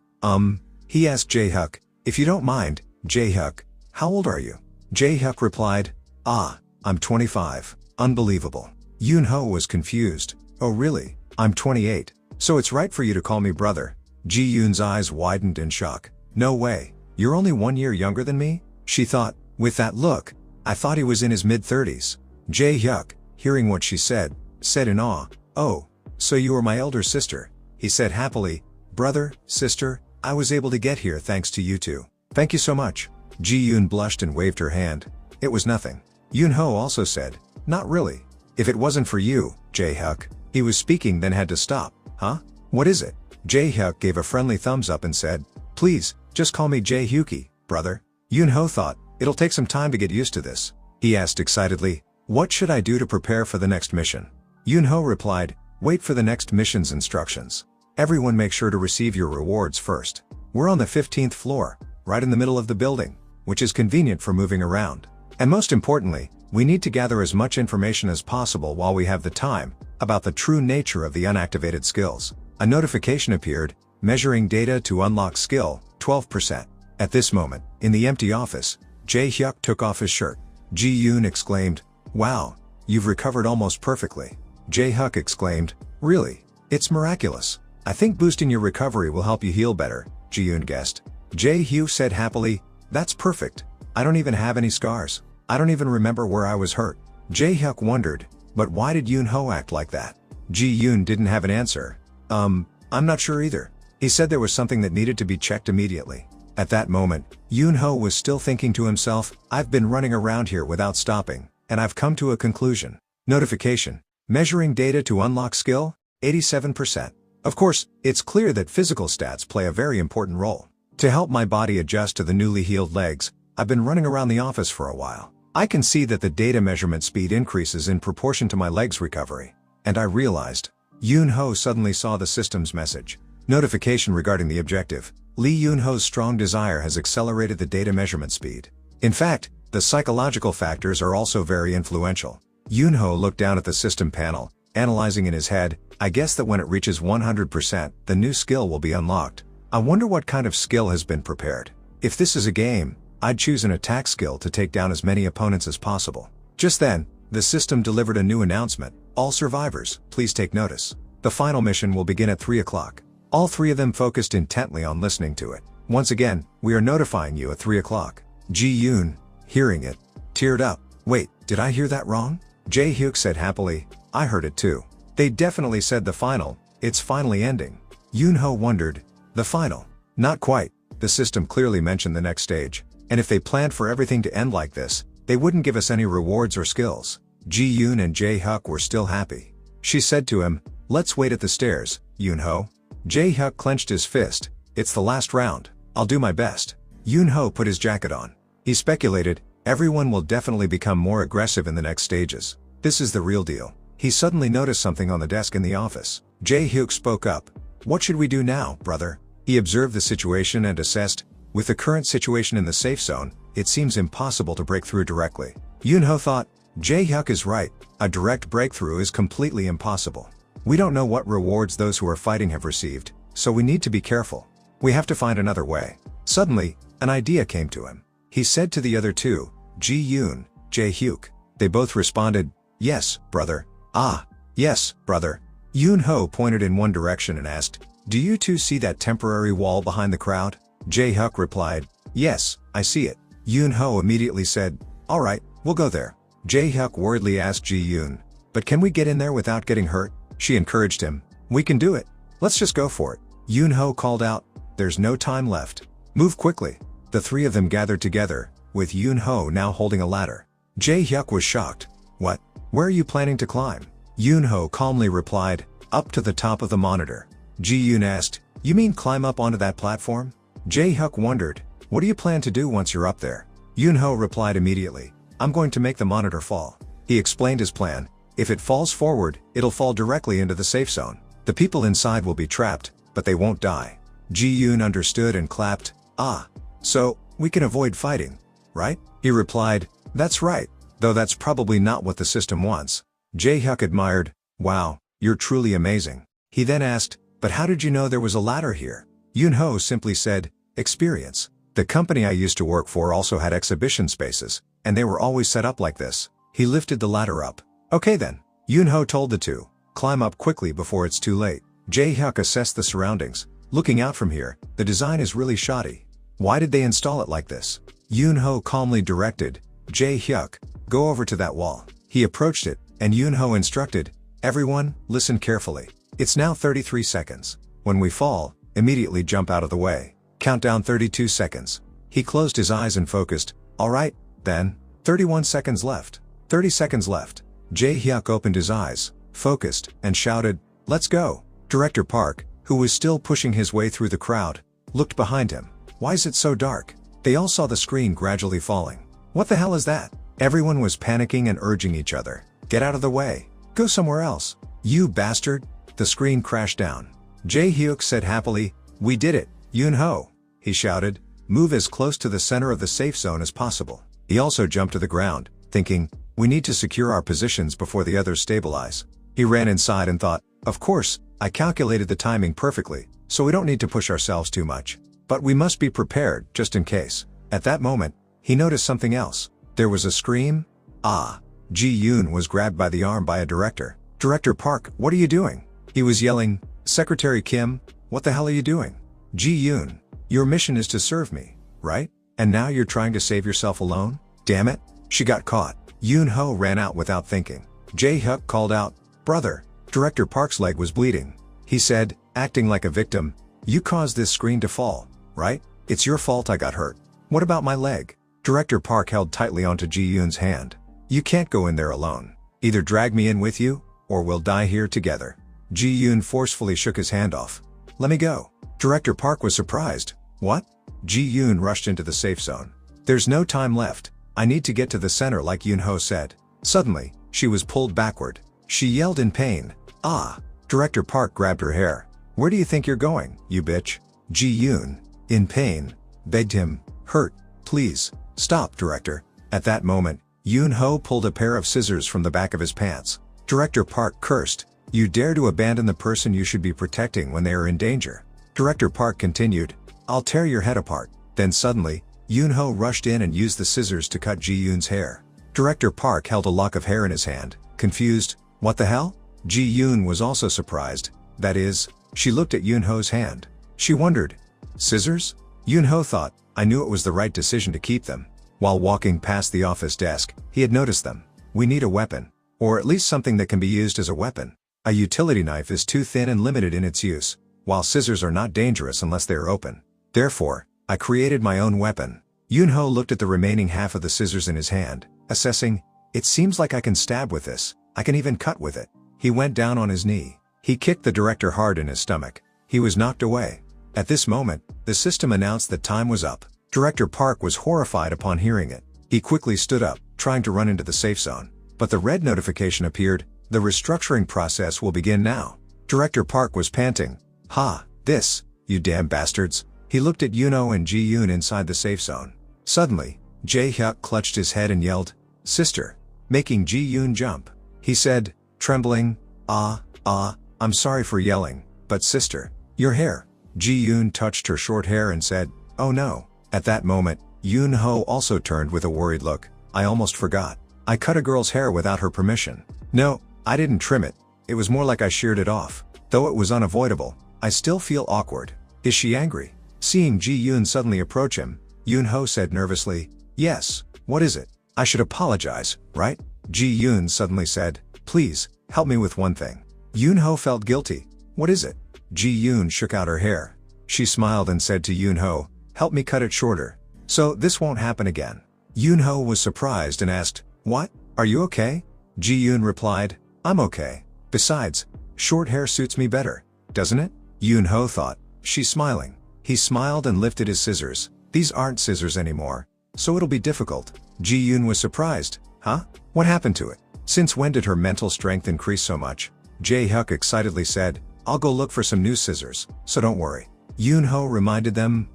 he asked Jae-hyuk, "If you don't mind, Jae-hyuk, how old are you?" Jae-hyuk replied, I'm 25. Unbelievable." Yoon-ho was confused. "Oh really? I'm 28. So it's right for you to call me brother." Ji-yoon's eyes widened in shock. "No way. You're only 1 year younger than me?" she thought. With that look, I thought he was in his mid-30s. Jae-hyuk, hearing what she said in awe, "Oh, so you are my elder sister." He said happily, "Brother, sister, I was able to get here thanks to you two. Thank you so much." Ji-yoon blushed and waved her hand. "It was nothing." Yoon-ho also said, "Not really. If it wasn't for you, Jae-hyuk." He was speaking then had to stop. "Huh? What is it?" Jae-hyuk gave a friendly thumbs up and said, "Please, just call me Jae-hyuki, brother." Yoon-ho thought, it'll take some time to get used to this. He asked excitedly, "What should I do to prepare for the next mission?" Yoon-ho replied, "Wait for the next mission's instructions. Everyone make sure to receive your rewards first. We're on the 15th floor, right in the middle of the building, which is convenient for moving around. And most importantly, we need to gather as much information as possible while we have the time, about the true nature of the unactivated skills." A notification appeared, measuring data to unlock skill, 12%. At this moment, in the empty office, Jae-hyuk took off his shirt. Ji-yoon exclaimed, "Wow, you've recovered almost perfectly." Jae-hyuk exclaimed, "Really? It's miraculous. I think boosting your recovery will help you heal better," Ji-yoon guessed. Jae-hyuk said happily, "That's perfect. I don't even have any scars. I don't even remember where I was hurt." Jae-hyuk wondered, but why did Yoon-ho act like that? Ji-yoon didn't have an answer. I'm not sure either. He said there was something that needed to be checked immediately. At that moment, Yoon-ho was still thinking to himself, "I've been running around here without stopping, and I've come to a conclusion. Notification. Measuring data to unlock skill, 87%. Of course, it's clear that physical stats play a very important role. To help my body adjust to the newly healed legs, I've been running around the office for a while. I can see that the data measurement speed increases in proportion to my legs' recovery. And I realized. Yoon-ho suddenly saw the system's message. Notification regarding the objective. Lee Yoon-ho's strong desire has accelerated the data measurement speed. In fact, the psychological factors are also very influential. Yoon-ho looked down at the system panel, analyzing in his head, I guess that when it reaches 100%, the new skill will be unlocked. I wonder what kind of skill has been prepared. If this is a game, I'd choose an attack skill to take down as many opponents as possible. Just then, the system delivered a new announcement. All survivors, please take notice. The final mission will begin at 3 o'clock. All three of them focused intently on listening to it. Once again, we are notifying you at 3 o'clock. Ji-yoon, hearing it, teared up. Wait, did I hear that wrong? Jae-hyuk said happily, I heard it too. They definitely said the final, it's finally ending. Yoon-ho wondered, the final? Not quite, the system clearly mentioned the next stage. And if they planned for everything to end like this, they wouldn't give us any rewards or skills. Ji-yoon and Jae-hyuk were still happy. She said to him, let's wait at the stairs, Yoon-ho. Jae-hyuk clenched his fist, it's the last round, I'll do my best. Yoon-ho put his jacket on. He speculated, everyone will definitely become more aggressive in the next stages. This is the real deal. He suddenly noticed something on the desk in the office. Jae-hyuk spoke up. What should we do now, brother? He observed the situation and assessed, with the current situation in the safe zone, it seems impossible to break through directly. Yoon-ho thought, Jae-hyuk is right, a direct breakthrough is completely impossible. We don't know what rewards those who are fighting have received, so we need to be careful. We have to find another way. Suddenly, an idea came to him. He said to the other two, Ji-yoon, Jae-hyuk. They both responded, yes, brother. Ah, yes, brother. Yoon-ho pointed in one direction and asked, do you two see that temporary wall behind the crowd? Jae-hyuk replied, yes, I see it. Yoon-ho immediately said, alright, we'll go there. Jae-hyuk worriedly asked Ji-yoon, but can we get in there without getting hurt? She encouraged him, we can do it. Let's just go for it. Yoon-ho called out, there's no time left. Move quickly. The three of them gathered together, with Yoon-ho now holding a ladder. Jae-hyuk was shocked. What? Where are you planning to climb? Yoon-ho calmly replied, up to the top of the monitor. Ji-yoon asked, you mean climb up onto that platform? Jae-hyuk wondered, what do you plan to do once you're up there? Yoon-ho replied immediately, I'm going to make the monitor fall. He explained his plan. If it falls forward, it'll fall directly into the safe zone. The people inside will be trapped, but they won't die. Ji-yoon understood and clapped. Ah, so, we can avoid fighting, right? He replied, that's right, though that's probably not what the system wants. Jae-hyuk admired, wow, you're truly amazing. He then asked, but how did you know there was a ladder here? Yoon-ho simply said, experience. The company I used to work for also had exhibition spaces, and they were always set up like this. He lifted the ladder up. Okay then. Yoon-ho told the two, climb up quickly before it's too late. Jae-hyuk assessed the surroundings. Looking out from here, the design is really shoddy. Why did they install it like this? Yoon-ho calmly directed, Jae-hyuk, go over to that wall. He approached it, and Yoon-ho instructed, everyone, listen carefully. It's now 33 seconds. When we fall, immediately jump out of the way. Countdown 32 seconds. He closed his eyes and focused. Alright, then. 31 seconds left. 30 seconds left. Jae-hyuk opened his eyes, focused, and shouted, let's go. Director Park, who was still pushing his way through the crowd, looked behind him. Why is it so dark? They all saw the screen gradually falling. What the hell is that? Everyone was panicking and urging each other. Get out of the way. Go somewhere else. You bastard. The screen crashed down. Jae-hyuk said happily, we did it, Yoon-ho. He shouted, move as close to the center of the safe zone as possible. He also jumped to the ground, thinking, we need to secure our positions before the others stabilize. He ran inside and thought, of course, I calculated the timing perfectly, so we don't need to push ourselves too much. But we must be prepared, just in case. At that moment, he noticed something else. There was a scream. Ah. Ji-yoon was grabbed by the arm by a director. Director Park, what are you doing? He was yelling, Secretary Kim, what the hell are you doing? Ji-yoon, your mission is to serve me, right? And now you're trying to save yourself alone? Damn it. She got caught. Yoon-ho ran out without thinking. Jae-hyuk called out, brother. Director Park's leg was bleeding. He said, acting like a victim, you caused this screen to fall, right? It's your fault I got hurt. What about my leg? Director Park held tightly onto Ji-yoon's hand. You can't go in there alone. Either drag me in with you, or we'll die here together. Ji-yoon forcefully shook his hand off. Let me go. Director Park was surprised. What? Ji-yoon rushed into the safe zone. There's no time left. I need to get to the center like Yoon-ho said. Suddenly, she was pulled backward. She yelled in pain. Ah! Director Park grabbed her hair. Where do you think you're going, you bitch? Ji-yoon, in pain, begged him. Hurt, please, stop, Director. At that moment, Yoon-ho pulled a pair of scissors from the back of his pants. Director Park cursed. You dare to abandon the person you should be protecting when they are in danger. Director Park continued. I'll tear your head apart. Then suddenly, Yoon-ho rushed in and used the scissors to cut Ji-yoon's hair. Director Park held a lock of hair in his hand, confused. What the hell? Ji-yoon was also surprised. That is, she looked at Yoon-ho's hand. She wondered. Scissors? Yoon-ho thought, I knew it was the right decision to keep them. While walking past the office desk, he had noticed them. We need a weapon. Or at least something that can be used as a weapon. A utility knife is too thin and limited in its use, while scissors are not dangerous unless they are open. Therefore, I created my own weapon. Yoon-ho looked at the remaining half of the scissors in his hand, assessing, it seems like I can stab with this. I can even cut with it. He went down on his knee. He kicked the director hard in his stomach. He was knocked away. At this moment, the system announced that time was up. Director Park was horrified upon hearing it. He quickly stood up, trying to run into the safe zone. But the red notification appeared. The restructuring process will begin now. Director Park was panting. Ha, this, you damn bastards. He looked at Yoon-ho and Ji-yoon inside the safe zone. Suddenly, Jae-hyuk clutched his head and yelled, Sister, making Ji-yoon jump. He said, trembling, I'm sorry for yelling, but sister, your hair. Ji-yoon touched her short hair and said, oh no. At that moment, Yoon-ho also turned with a worried look. I almost forgot. I cut a girl's hair without her permission. No, I didn't trim it. It was more like I sheared it off. Though it was unavoidable, I still feel awkward. Is she angry? Seeing Ji-yoon suddenly approach him, Yoon-ho said nervously, yes, what is it? I should apologize, right? Ji-yoon suddenly said, please, help me with one thing. Yoon-ho felt guilty. What is it? Ji-yoon shook out her hair. She smiled and said to Yoon-ho, help me cut it shorter. So this won't happen again. Yoon-ho was surprised and asked, what? Are you okay? Ji-yoon replied, I'm okay. Besides, short hair suits me better, doesn't it? Yoon-ho thought. She's smiling. He smiled and lifted his scissors. These aren't scissors anymore, so it'll be difficult. Ji-yoon was surprised. Huh? What happened to it? Since when did her mental strength increase so much? Jae-hyuk excitedly said, I'll go look for some new scissors, so don't worry. Yoon-ho reminded them,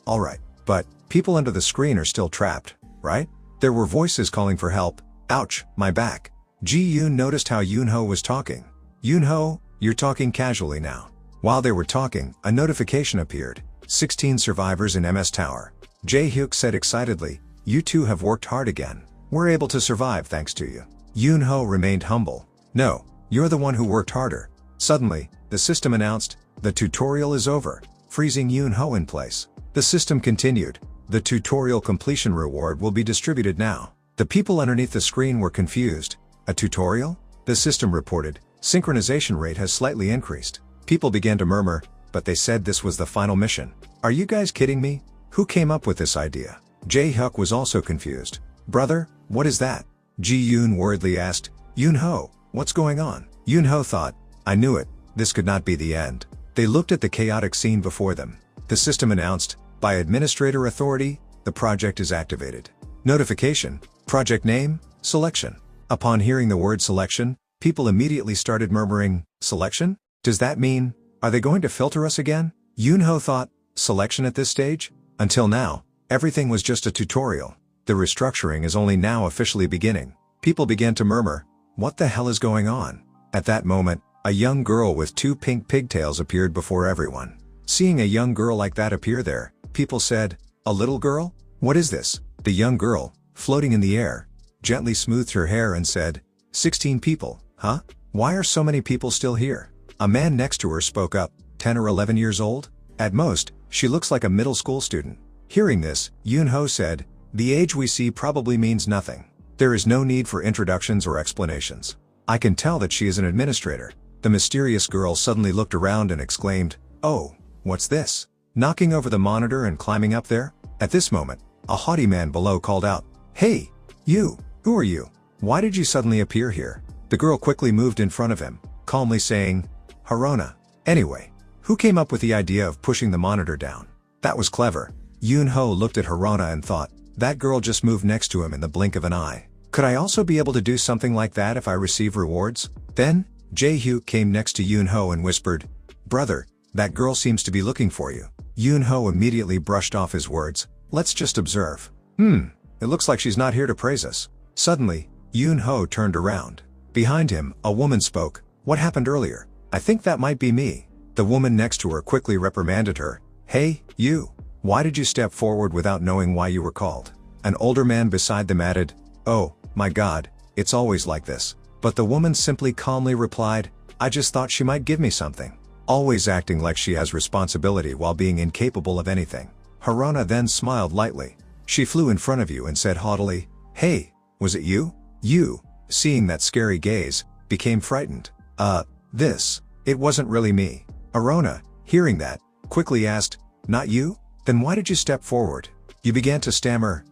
alright, but people under the screen are still trapped, right? There were voices calling for help. Ouch, my back. Ji-yoon noticed how Yoon-ho was talking. Yoon-ho, you're talking casually now. While they were talking, a notification appeared. 16 survivors in MS Tower. Jae-hyuk said excitedly, you two have worked hard again. We're able to survive thanks to you. Yoon-ho remained humble. No, you're the one who worked harder. Suddenly, the system announced, the tutorial is over, freezing Yoon-ho in place. The system continued. The tutorial completion reward will be distributed now. The people underneath the screen were confused. A tutorial? The system reported. Synchronization rate has slightly increased. People began to murmur, but they said this was the final mission. Are you guys kidding me? Who came up with this idea? Jae-hyuk was also confused. Brother, what is that? Ji-yoon worriedly asked. Yoon-ho, what's going on? Yoon-ho thought, I knew it. This could not be the end. They looked at the chaotic scene before them. The system announced, by administrator authority, the project is activated. Notification, project name, selection. Upon hearing the word selection, people immediately started murmuring, selection? Does that mean, are they going to filter us again? Yoon-ho thought, selection at this stage? Until now, everything was just a tutorial. The restructuring is only now officially beginning. People began to murmur, what the hell is going on? At that moment, a young girl with 2 pink pigtails appeared before everyone. Seeing a young girl like that appear there, people said, a little girl? What is this? The young girl, floating in the air, gently smoothed her hair and said, 16 people, huh? Why are so many people still here? A man next to her spoke up, 10 or 11 years old? At most, she looks like a middle school student. Hearing this, Yoon-ho said, the age we see probably means nothing. There is no need for introductions or explanations. I can tell that she is an administrator. The mysterious girl suddenly looked around and exclaimed, oh, what's this? Knocking over the monitor and climbing up there? At this moment, a haughty man below called out, hey, you! Who are you? Why did you suddenly appear here? The girl quickly moved in front of him, calmly saying, Harona. Anyway, who came up with the idea of pushing the monitor down? That was clever. Yoon-ho looked at Harona and thought, that girl just moved next to him in the blink of an eye. Could I also be able to do something like that if I receive rewards? Then, Jae-hyuk came next to Yoon-ho and whispered, Brother, that girl seems to be looking for you. Yoon-ho immediately brushed off his words. Let's just observe. It looks like she's not here to praise us. Suddenly, Yoon-ho turned around. Behind him, a woman spoke. What happened earlier? I think that might be me. The woman next to her quickly reprimanded her. Hey, you. Why did you step forward without knowing why you were called? An older man beside them added, Oh, my God, it's always like this. But the woman simply calmly replied, I just thought she might give me something. Always acting like she has responsibility while being incapable of anything. Harona then smiled lightly. She flew in front of you and said haughtily, Hey, was it you? You, seeing that scary gaze, became frightened. It wasn't really me. Harona, hearing that, quickly asked, Not you? Then why did you step forward? You began to stammer.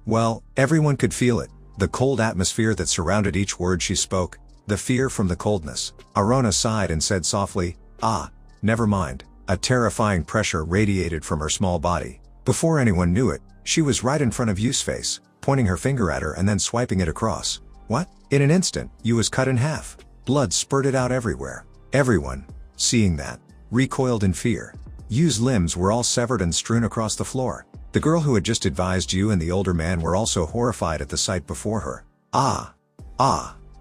Well, everyone could feel it. The cold atmosphere that surrounded each word she spoke, the fear from the coldness. Harona sighed and said softly, Never mind. A terrifying pressure radiated from her small body. Before anyone knew it, she was right in front of Yu's face, pointing her finger at her and then swiping it across. What? In an instant, Yu was cut in half. Blood spurted out everywhere. Everyone, seeing that, recoiled in fear. Yu's limbs were all severed and strewn across the floor. The girl who had just advised Yu and the older man were also horrified at the sight before her.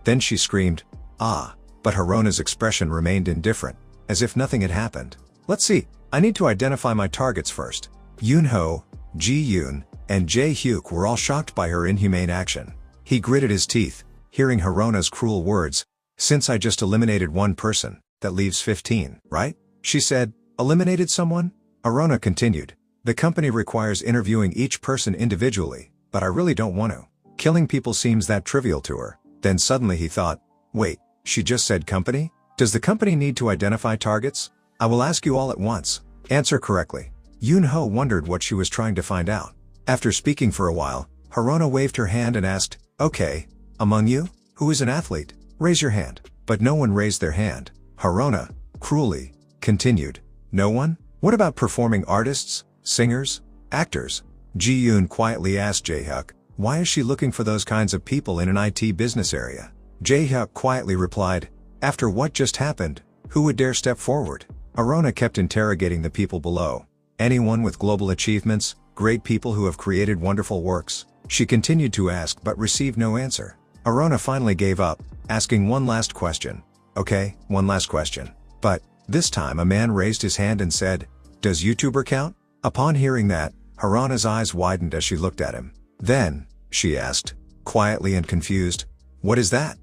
Then she screamed, but Harona's expression remained indifferent, as if nothing had happened. Let's see, I need to identify my targets first. Yoon-ho, Ji-yoon, and Jae-hyuk were all shocked by her inhumane action. He gritted his teeth, hearing Harona's cruel words. Since I just eliminated one person, that leaves 15, right? She said. Eliminated someone? Harona continued. The company requires interviewing each person individually, but I really don't want to. Killing people seems that trivial to her. Then suddenly he thought, wait, she just said company? Does the company need to identify targets? I will ask you all at once. Answer correctly. Yoon-ho wondered what she was trying to find out. After speaking for a while, Harona waved her hand and asked, Okay, among you, who is an athlete? Raise your hand. But no one raised their hand. Harona, cruelly, continued. No one? What about performing artists, singers, actors? Ji-yoon quietly asked Jae-hyuk, why is she looking for those kinds of people in an IT business area? Jae-hyuk quietly replied, after what just happened, who would dare step forward? Harona kept interrogating the people below. Anyone with global achievements, great people who have created wonderful works? She continued to ask but received no answer. Harona finally gave up, asking one last question. Okay, one last question. But, this time a man raised his hand and said, Does YouTuber count? Upon hearing that, Harona's eyes widened as she looked at him. Then, she asked, quietly and confused, What is that?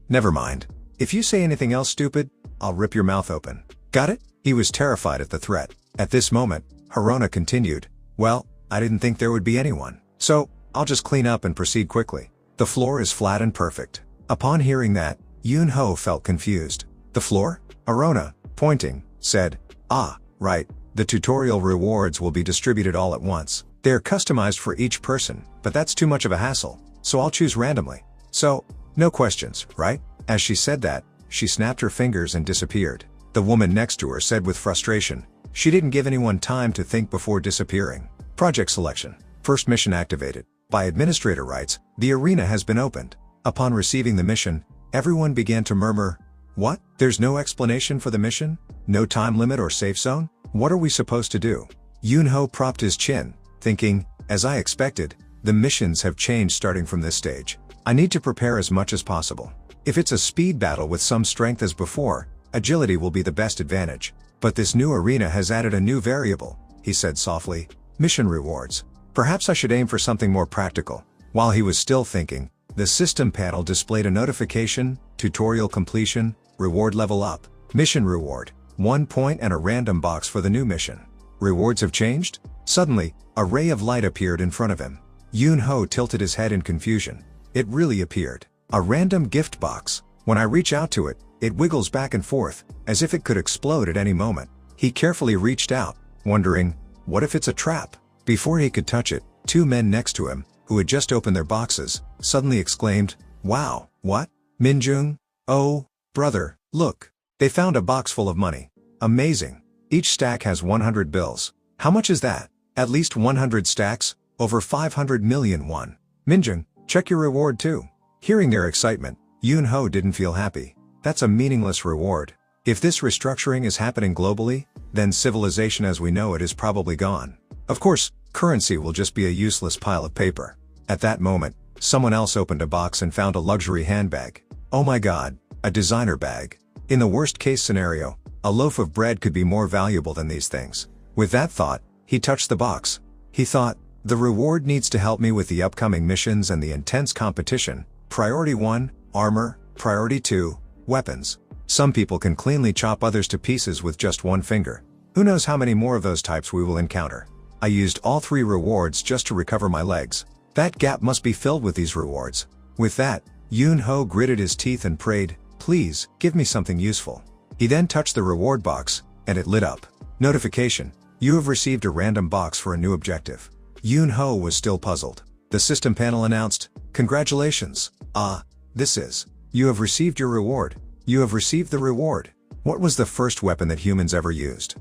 Never mind. If you say anything else stupid, I'll rip your mouth open. Got it? He was terrified at the threat. At this moment, Harona continued, Well, I didn't think there would be anyone. So, I'll just clean up and proceed quickly. The floor is flat and perfect. Upon hearing that, Yoon-ho felt confused. The floor? Harona, pointing, said, Right, the tutorial rewards will be distributed all at once. They're customized for each person, but that's too much of a hassle, so I'll choose randomly. So, no questions, right? As she said that, she snapped her fingers and disappeared. The woman next to her said with frustration, she didn't give anyone time to think before disappearing. Project selection. First mission activated. By administrator rights, the arena has been opened. Upon receiving the mission, everyone began to murmur, What? There's no explanation for the mission? No time limit or safe zone? What are we supposed to do? Yoon-ho propped his chin, thinking, as I expected, the missions have changed starting from this stage. I need to prepare as much as possible. If it's a speed battle with some strength as before, agility will be the best advantage. But this new arena has added a new variable, he said softly, mission rewards. Perhaps I should aim for something more practical. While he was still thinking, the system panel displayed a notification, tutorial completion, reward level up, mission reward, 1 point and a random box for the new mission. Rewards have changed? Suddenly, a ray of light appeared in front of him. Yoon-ho tilted his head in confusion. It really appeared. A random gift box. When I reach out to it, it wiggles back and forth, as if it could explode at any moment. He carefully reached out, wondering, what if it's a trap? Before he could touch it, two men next to him, who had just opened their boxes, suddenly exclaimed, "Wow, what? Minjung? Oh, brother, look. They found a box full of money. Amazing. Each stack has 100 bills. How much is that? At least 100 stacks, over 500 million won. Minjung, check your reward too." Hearing their excitement, Yoon-ho didn't feel happy. That's a meaningless reward. If this restructuring is happening globally, then civilization as we know it is probably gone. Of course, currency will just be a useless pile of paper. At that moment, someone else opened a box and found a luxury handbag. Oh my god, a designer bag. In the worst case scenario, a loaf of bread could be more valuable than these things. With that thought, he touched the box. He thought, the reward needs to help me with the upcoming missions and the intense competition. Priority 1, armor. Priority 2, weapons. Some people can cleanly chop others to pieces with just one finger. Who knows how many more of those types we will encounter. I used all 3 rewards just to recover my legs. That gap must be filled with these rewards. With that, Yoon-ho gritted his teeth and prayed, "Please, give me something useful." He then touched the reward box, and it lit up. Notification: you have received a random box for a new objective. Yoon-ho was still puzzled. The system panel announced, "Congratulations. This is. You have received your reward. You have received the reward." What was the first weapon that humans ever used?